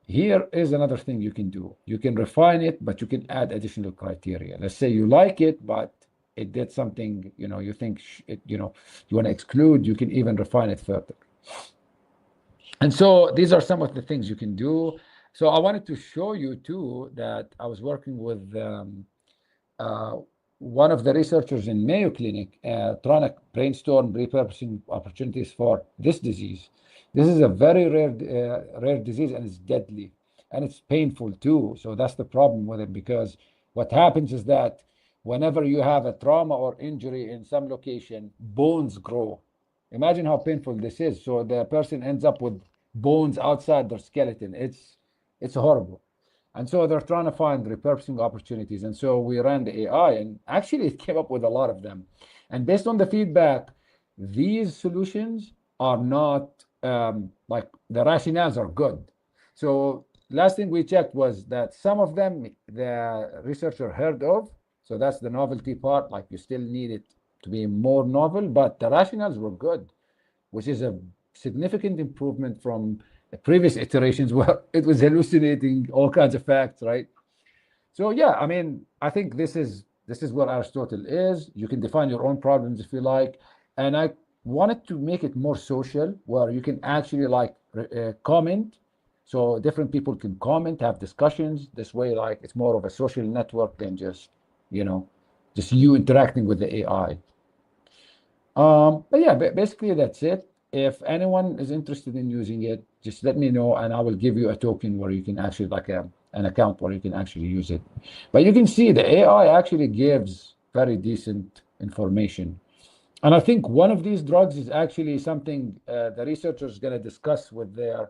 Here is another thing you can do. You can refine it, but you can add additional criteria. Let's say you like it, but it did something, you think, you want to exclude, you can even refine it further. And so these are some of the things you can do. So I wanted to show you too that I was working with one of the researchers in Mayo Clinic trying to brainstorm repurposing opportunities for this disease. This is a very rare disease, and it's deadly, and it's painful too. So that's the problem with it, because what happens is that whenever you have a trauma or injury in some location, bones grow. Imagine how painful this is. So the person ends up with bones outside their skeleton. It's horrible. And so they're trying to find repurposing opportunities. And so we ran the AI, and actually it came up with a lot of them. And based on the feedback, these solutions are not like the rationales are good. So last thing we checked was that some of them the researcher heard of. So that's the novelty part. Like you still need it to be more novel, but the rationales were good, which is a significant improvement from the previous iterations where it was hallucinating all kinds of facts, right? So yeah, I mean, I think this is what Aristotle is. You can define your own problems if you like, and I wanted to make it more social, where you can actually like comment. So different people can comment, have discussions. This way, like it's more of a social network than just just you interacting with the AI. But yeah, basically that's it. If anyone is interested in using it, just let me know, and I will give you a token where you can actually, like an account where you can actually use it. But you can see the AI actually gives very decent information. And I think one of these drugs is actually something the researchers going to discuss with their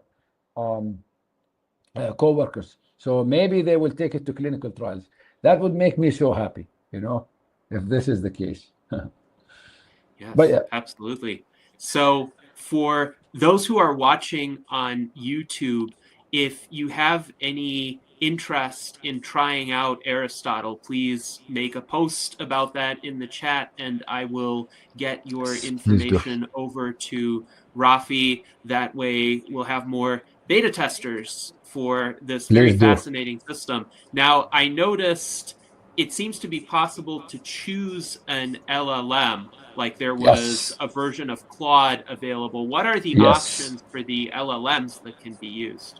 co-workers. So maybe they will take it to clinical trials. That would make me so happy, if this is the case. Yes, but yeah. Absolutely. So for those who are watching on YouTube, if you have any interest in trying out Aristotle, please make a post about that in the chat, and I will get your information over to Rafi. That way we'll have more beta testers for this very fascinating system. Now, I noticed it seems to be possible to choose an LLM, like there was a version of Claude available. What are the options for the LLMs that can be used?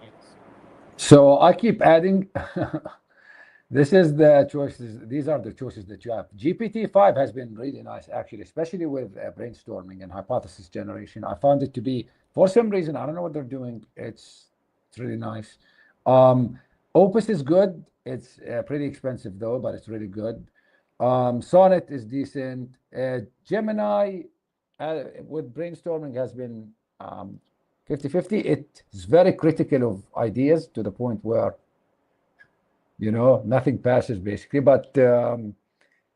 So I keep adding. This is the choices. These are the choices that you have. GPT-5 has been really nice, actually, especially with brainstorming and hypothesis generation. I found it to be, for some reason, I don't know what they're doing. It's really nice. Opus is good. It's pretty expensive though, but it's really good. Sonnet is decent. Gemini with brainstorming has been 50-50. It's very critical of ideas to the point where nothing passes basically. But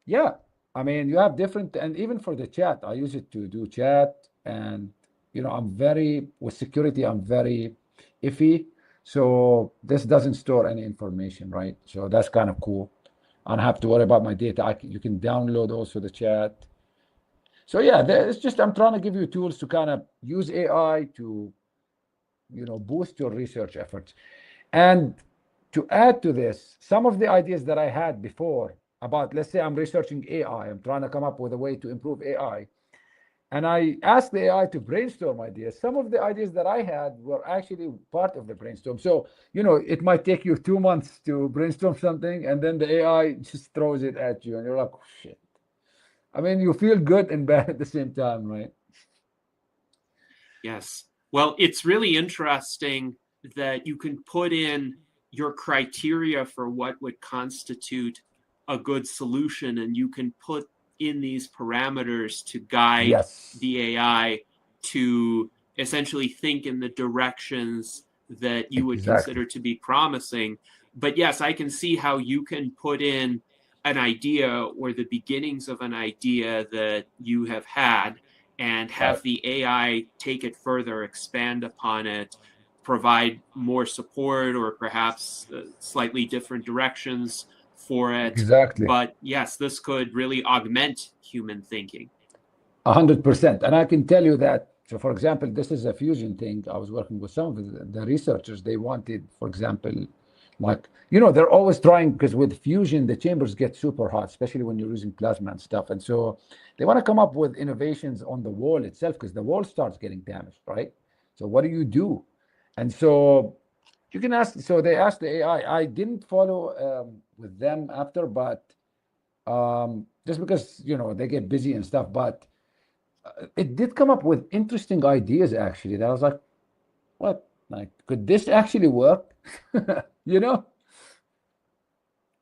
yeah, I mean, you have different, and even for the chat, I use it to do chat, and I'm very, with security, I'm very iffy. So this doesn't store any information, right? So that's kind of cool. I don't have to worry about my data. You can download also the chat. So yeah, it's just, I'm trying to give you tools to kind of use AI to, boost your research efforts. And to add to this, some of the ideas that I had before about, let's say I'm researching AI, I'm trying to come up with a way to improve AI. And I asked the AI to brainstorm ideas. Some of the ideas that I had were actually part of the brainstorm. So, it might take you 2 months to brainstorm something, and then the AI just throws it at you, and you're like, oh, shit. I mean, you feel good and bad at the same time, right? Yes. Well, it's really interesting that you can put in your criteria for what would constitute a good solution, and you can put in these parameters to guide the AI to essentially think in the directions that you would consider to be promising. But yes, I can see how you can put in an idea or the beginnings of an idea that you have had and have the AI take it further, expand upon it, provide more support or perhaps slightly different directions for it. Exactly. But yes, this could really augment human thinking. 100%. And I can tell you that, so for example, this is a fusion thing. I was working with some of the researchers. They wanted, for example, like, they're always trying, because with fusion, the chambers get super hot, especially when you're using plasma and stuff. And so they want to come up with innovations on the wall itself, because the wall starts getting damaged, right? So what do you do? And so you can ask, so they asked the AI. I didn't follow with them after, but just because, they get busy and stuff, but it did come up with interesting ideas, actually, that I was like, what? Like, could this actually work?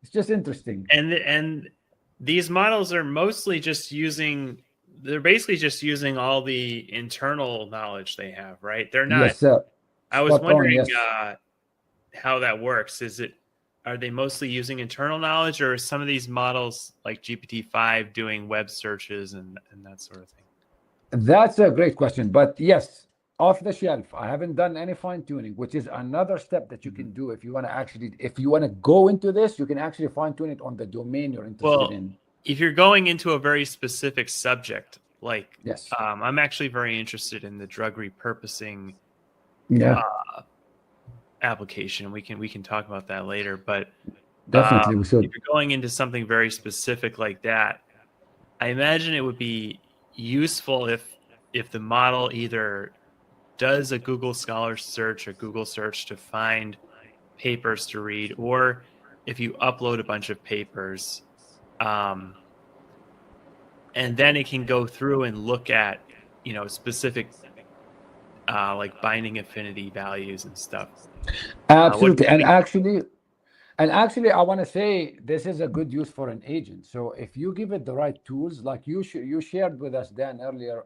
It's just interesting. And these models are mostly just they're basically just using all the internal knowledge they have, right? They're not. Yes, sir. I was wondering how that works. Are they mostly using internal knowledge, or are some of these models like GPT-5 doing web searches and that sort of thing? That's a great question. But yes, off the shelf, I haven't done any fine tuning, which is another step that you can do if you want to go into this. You can actually fine tune it on the domain you're interested in. If you're going into a very specific subject, like I'm actually very interested in the drug repurposing application. We can talk about that later, but definitely we should. If you're going into something very specific like that, I imagine it would be useful if the model either does a Google Scholar search or Google search to find papers to read, or if you upload a bunch of papers, and then it can go through and look at specific like binding affinity values and stuff. Absolutely. And actually, I want to say this is a good use for an agent. So if you give it the right tools, like you shared with us, Dan, earlier,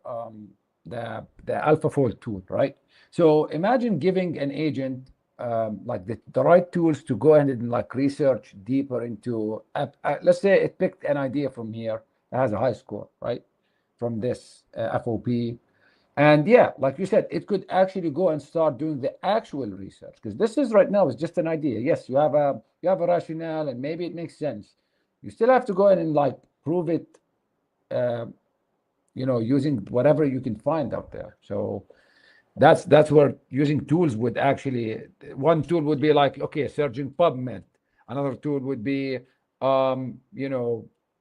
the AlphaFold tool, right? So imagine giving an agent like the right tools to go ahead and like research deeper into, let's say it picked an idea from here that has a high score, right? From this FOP. And yeah, like you said, it could actually go and start doing the actual research, because this is right now is just an idea. Yes, you have a rationale and maybe it makes sense. You still have to go in and like prove it, using whatever you can find out there. So that's where using tools would actually, one tool would be like, okay, searching PubMed. Another tool would be,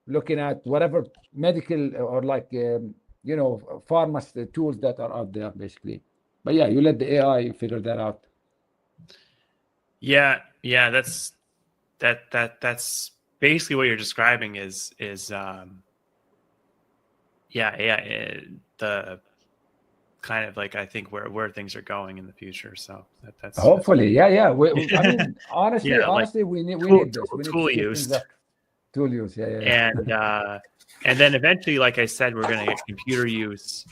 looking at whatever medical or like, pharmacy tools that are out there, basically. But yeah, you let the AI figure that out. Yeah, that's basically what you're describing is the kind of like, I think where things are going in the future. So that's hopefully, I mean, honestly, we need this. We need tool use. Tool use, and then eventually, like I said, we're going to get computer use,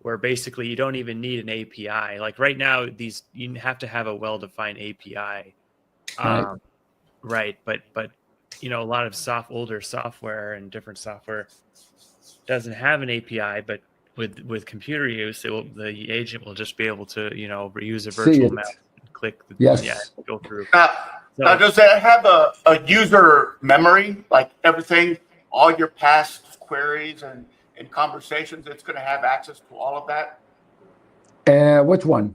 where basically you don't even need an API. Like right now, you have to have a well-defined API, right? But a lot of older software and different software doesn't have an API. But with computer use, the agent will just be able to use a virtual mouse and click go through. Now, does it have a user memory, like everything, all your past queries and conversations? It's going to have access to all of that. Which one?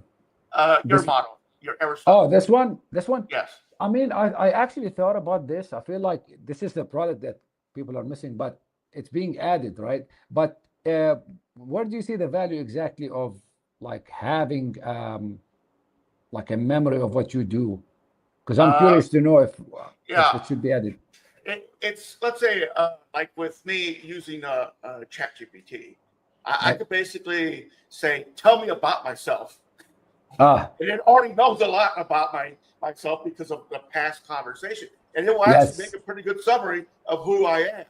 Your model, your Aristotle. Oh, this one. Yes. I mean, I actually thought about this. I feel like this is the product that people are missing, but it's being added, right? But where do you see the value exactly of like having like a memory of what you do? Because I'm curious to know if it should be added. It's, let's say, like with me using ChatGPT, I could basically say, tell me about myself. And it already knows a lot about myself because of the past conversation. And it will actually make a pretty good summary of who I am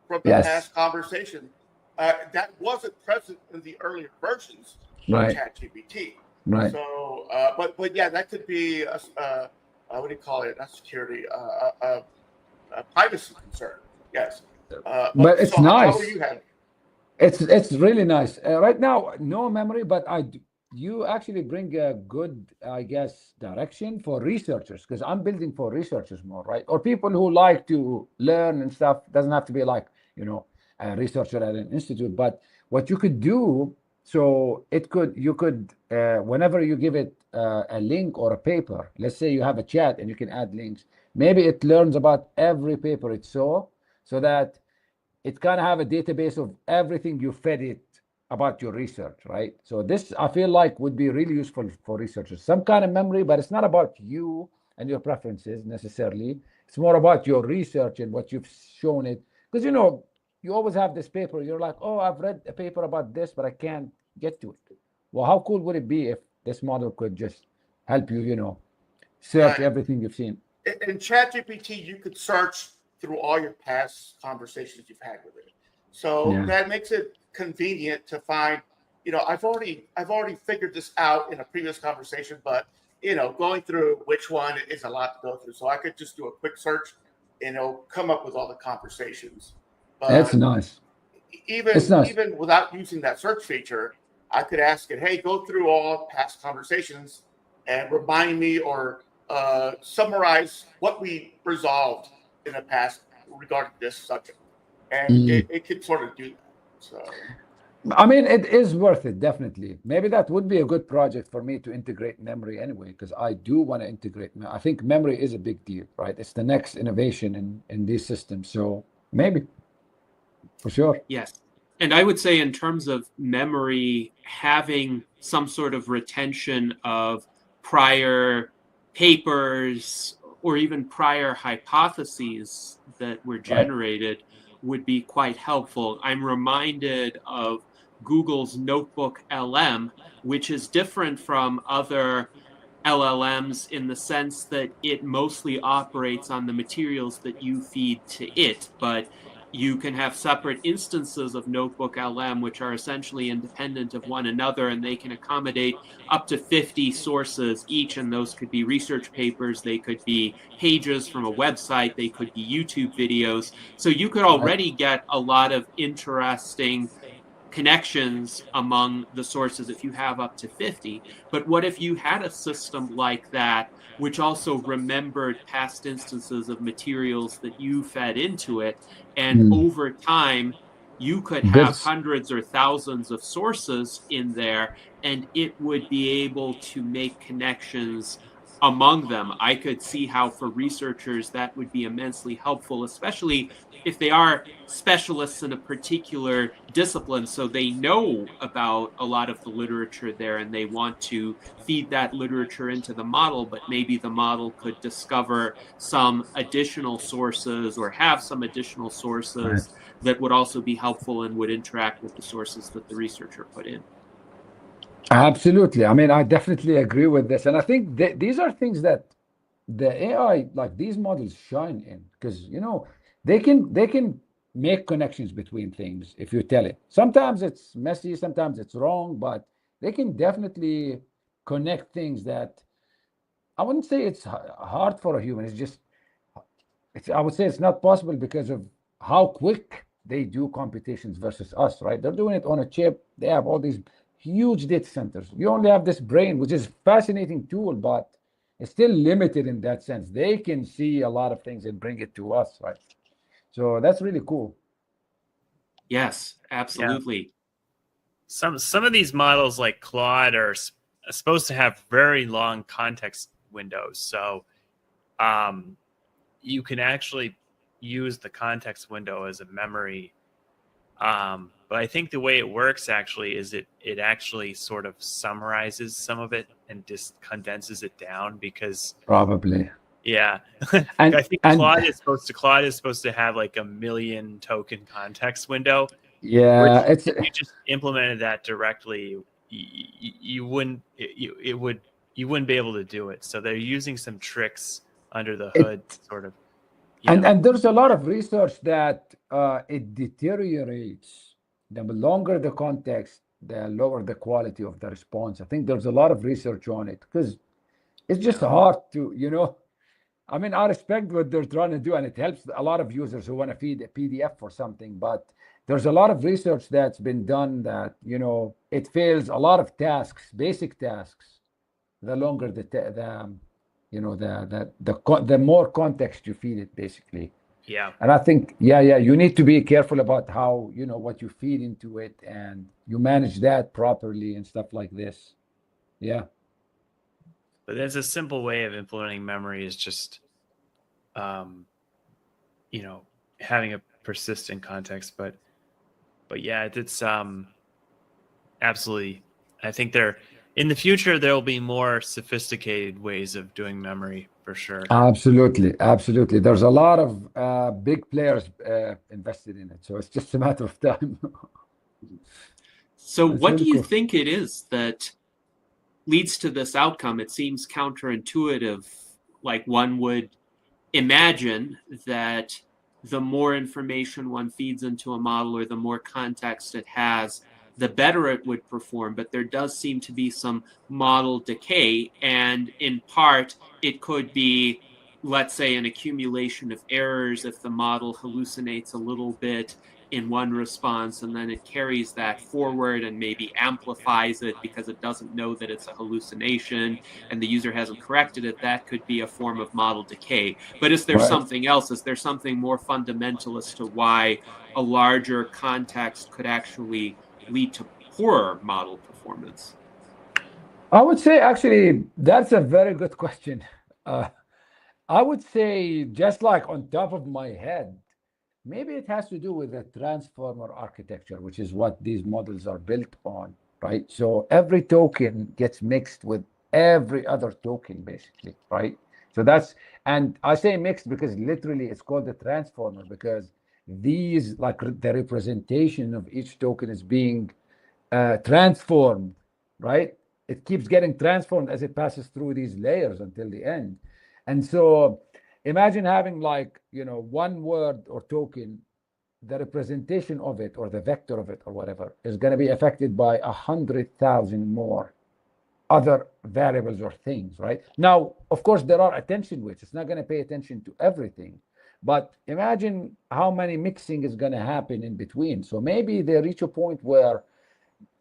from the past conversation. That wasn't present in the earlier versions of ChatGPT. Right. So, but yeah, that could be what do you call it? Not security, a privacy concern. Yes. But it's nice. How are you having? It's really nice. Right now, no memory, but you actually bring a good, I guess, direction for researchers, because I'm building for researchers more, right? Or people who like to learn and stuff. Doesn't have to be like, a researcher at an institute, but what you could do, so you could, whenever you give it a link or a paper, let's say you have a chat and you can add links, maybe it learns about every paper it saw, so that it can have a database of everything you fed it about your research, right? So this, I feel like, would be really useful for researchers. Some kind of memory, but it's not about you and your preferences necessarily. It's more about your research and what you've shown it. Because, you always have this paper, you're like, oh, I've read a paper about this, but I can't get to it. Well, how cool would it be if this model could just help you, search everything you've seen? In ChatGPT, you could search through all your past conversations you've had with it. So that makes it convenient to find, I've already figured this out in a previous conversation, but going through which one is a lot to go through. So I could just do a quick search and it'll come up with all the conversations. That's nice. Even without using that search feature, I could ask it, hey, go through all past conversations and remind me or summarize what we resolved in the past regarding this subject. And it could sort of do that. So, I mean, it is worth it, definitely. Maybe that would be a good project for me to integrate memory anyway, because I do want to integrate. I think memory is a big deal, right? It's the next innovation in these systems. So maybe. For sure. Yes. And I would say in terms of memory, having some sort of retention of prior papers or even prior hypotheses that were generated would be quite helpful. I'm reminded of Google's Notebook LM, which is different from other LLMs in the sense that it mostly operates on the materials that you feed to it, but you can have separate instances of Notebook LM, which are essentially independent of one another, and they can accommodate up to 50 sources each, and those could be research papers, they could be pages from a website, they could be YouTube videos. So you could already get a lot of interesting connections among the sources if you have up to 50. But what if you had a system like that, which also remembered past instances of materials that you fed into it, and over time, you could have hundreds or thousands of sources in there, and it would be able to make connections among them. I could see how for researchers that would be immensely helpful, especially if they are specialists in a particular discipline, so they know about a lot of the literature there and they want to feed that literature into the model, but maybe the model could discover some additional sources or have some additional sources that would also be helpful and would interact with the sources that the researcher put in. Absolutely. I mean, I definitely agree with this. And I think these are things that the AI, like these models, shine in, because, you know, they can make connections between things if you tell it. Sometimes it's messy, sometimes it's wrong, but they can definitely connect things that I wouldn't say it's hard for a human. It's just, I would say it's not possible because of how quick they do computations versus us, right? They're doing it on a chip. They have all these huge data centers. You only have this brain, which is a fascinating tool, but it's still limited in that sense. They can see a lot of things and bring it to us, right? So that's really cool. Yes, absolutely. Yeah. Some of these models like Claude are supposed to have very long context windows. So you can actually use the context window as a memory. But I think the way it works actually is it actually sort of summarizes some of it and just condenses it down, because probably. Yeah. And I think Claude is supposed to have like 1 million token context window. Yeah, if you just implemented that directly, you wouldn't be able to do it. So they're using some tricks under the hood, sort of. And there's a lot of research that it deteriorates. The longer the context, the lower the quality of the response. I think there's a lot of research on it because it's just hard to, you know. I mean, I respect what they're trying to do, and it helps a lot of users who want to feed a PDF or something. But there's a lot of research that's been done that, you know, it fails a lot of tasks, basic tasks. The longer the more context you feed it, basically. Yeah. And I think, you need to be careful about how, you know, what you feed into it, and you manage that properly and stuff like this. Yeah. But there's a simple way of implementing memory is just, having a persistent context. But yeah, it's absolutely. I think in the future there'll be more sophisticated ways of doing memory for sure. Absolutely. There's a lot of big players invested in it, so it's just a matter of time. So, what do you think it is that leads to this outcome? It seems counterintuitive. Like, one would imagine that the more information one feeds into a model or the more context it has, the better it would perform. But there does seem to be some model decay. And in part, it could be, let's say, an accumulation of errors if the model hallucinates a little bit in one response, and then it carries that forward and maybe amplifies it because it doesn't know that it's a hallucination and the user hasn't corrected it. That could be a form of model decay. But is there something else? Is there something more fundamental as to why a larger context could actually lead to poorer model performance? I would say, actually, that's a very good question. I would say, just like on top of my head, maybe it has to do with the transformer architecture, which is what these models are built on, right? So every token gets mixed with every other token, basically, right? So and I say mixed because literally it's called a transformer, because these, like the representation of each token is being transformed, right? It keeps getting transformed as it passes through these layers until the end. And so imagine having like, one word or token, the representation of it or the vector of it or whatever is going to be affected by 100,000 more other variables or things, right? Now, of course, there are attention weights. It's not going to pay attention to everything. But imagine how many mixing is going to happen in between. So maybe they reach a point where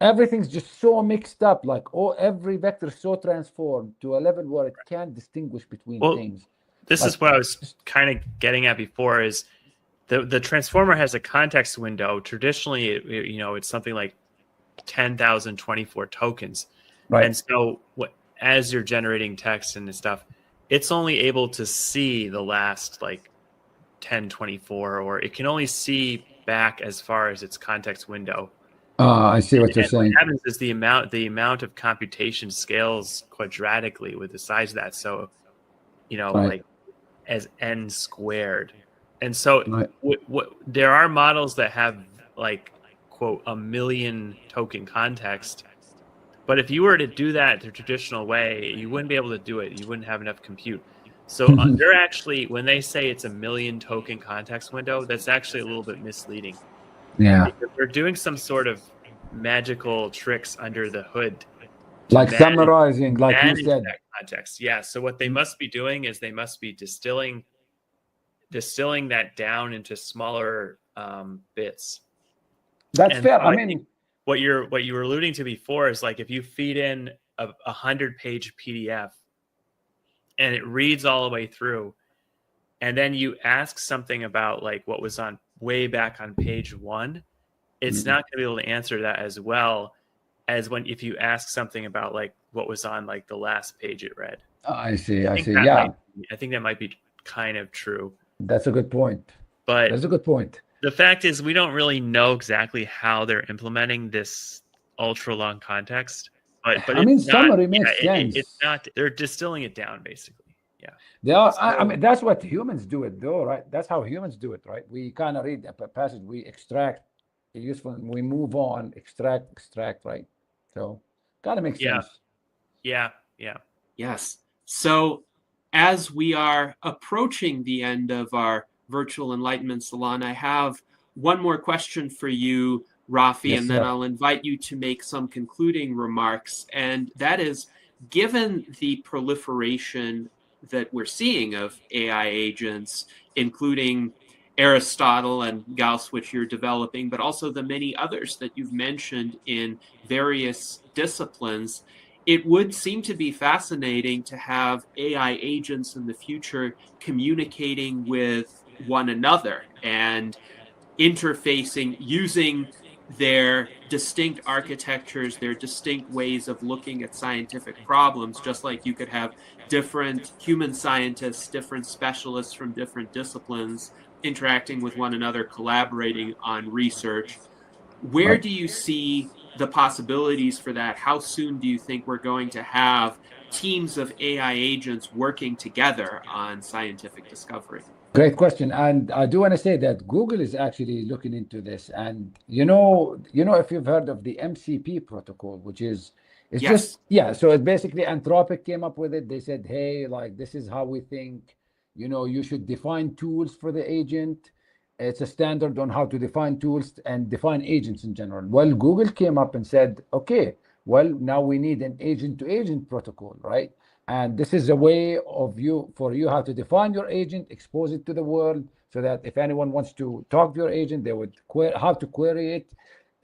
everything's just so mixed up, like every vector is so transformed to a level where it can't distinguish between things. This is what I was kind of getting at before is the transformer has a context window. Traditionally, it's something like 10,024 tokens. Right. And so as you're generating text and stuff, it's only able to see the last like 1024, or it can only see back as far as its context window. I see what you're saying. What happens is the amount of computation scales quadratically with the size of that. So, like as n squared. And so there are models that have like, quote, 1 million token context. But if you were to do that the traditional way, you wouldn't be able to do it. You wouldn't have enough compute. So they're actually, when they say it's 1 million token context window, that's actually a little bit misleading. Yeah. Because they're doing some sort of magical tricks under the hood. Like summarizing, like you said. That context. Yeah. So what they must be doing is they must be distilling that down into smaller bits. That's fair. I mean, what you were alluding to before is like if you feed in a 100-page PDF and it reads all the way through, and then you ask something about like what was on way back on page 1, it's not going to be able to answer that as well as if you ask something about like what was on like the last page it read. I see. Yeah. I think that might be kind of true. That's a good point. But that's a good point. The fact is, we don't really know exactly how they're implementing this ultra long context. But I mean, summary makes sense. It's not. They're distilling it down, basically. Yeah. They are. So, I mean, that's what humans do it, though, right? That's how humans do it, right? We kind of read a passage, we extract a useful, we move on, extract, right? So, kind of makes sense. Yeah. Yes. So, as we are approaching the end of our virtual Enlightenment Salon, I have one more question for you, Rafi, yes, and then I'll invite you to make some concluding remarks. And that is, given the proliferation that we're seeing of AI agents, including Aristotle and Gauss, which you're developing, but also the many others that you've mentioned in various disciplines, it would seem to be fascinating to have AI agents in the future communicating with one another and interfacing using their distinct architectures, their distinct ways of looking at scientific problems, just like you could have different human scientists, different specialists from different disciplines interacting with one another, collaborating on research. Where do you see the possibilities for that? How soon do you think we're going to have teams of AI agents working together on scientific discovery? Great question. And I do want to say that Google is actually looking into this. And you know, if you've heard of the MCP protocol, which is so it basically Anthropic came up with it. They said, hey, like this is how we think, you should define tools for the agent. It's a standard on how to define tools and define agents in general. Well, Google came up and said, okay, well, now we need an agent-to-agent protocol, right? And this is a way for you how to define your agent, expose it to the world, so that if anyone wants to talk to your agent, they would how to query it,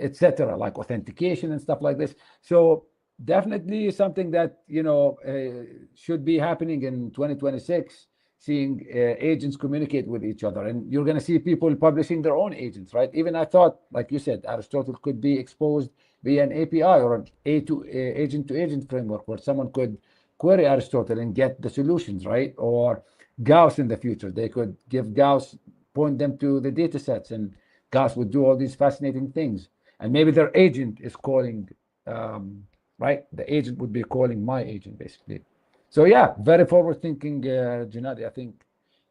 etc., like authentication and stuff like this. So definitely something that should be happening in 2026. Seeing agents communicate with each other, and you're going to see people publishing their own agents, right? Even I thought, like you said, Aristotle could be exposed via an API or an agent-to-agent framework where someone could query Aristotle and get the solutions, right? Or Gauss in the future, they could give Gauss, point them to the data sets, and Gauss would do all these fascinating things. And maybe their agent is calling, right? The agent would be calling my agent, basically. So yeah, very forward-thinking, Gennady. I think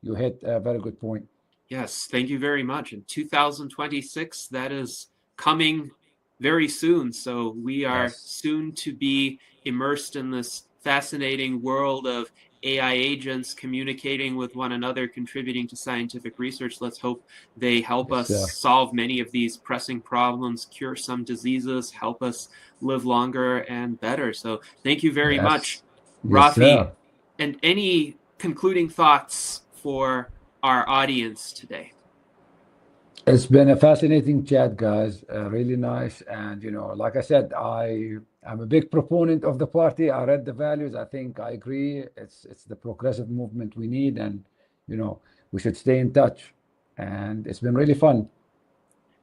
you hit a very good point. Yes, thank you very much. In 2026, that is coming very soon. So we are Yes. soon to be immersed in this fascinating world of AI agents communicating with one another, contributing to scientific research. Let's hope they help Yes, us sir. solve many of these pressing problems, cure some diseases, help us live longer and better. So thank you very Yes. much, Yes, Rafi. sir. And any concluding thoughts for our audience today? It's been a fascinating chat, guys. Really nice. And, like I said, I'm a big proponent of the party. I read the values. I think I agree. It's the progressive movement we need. And, we should stay in touch. And it's been really fun.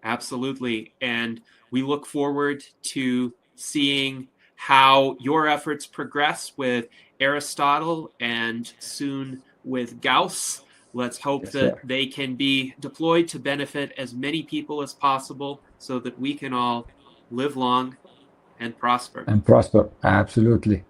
Absolutely. And we look forward to seeing how your efforts progress with Aristotle and soon with Gauss. Let's hope Yes, that sir. they can be deployed to benefit as many people as possible so that we can all live long and prosper. And prosper. Absolutely.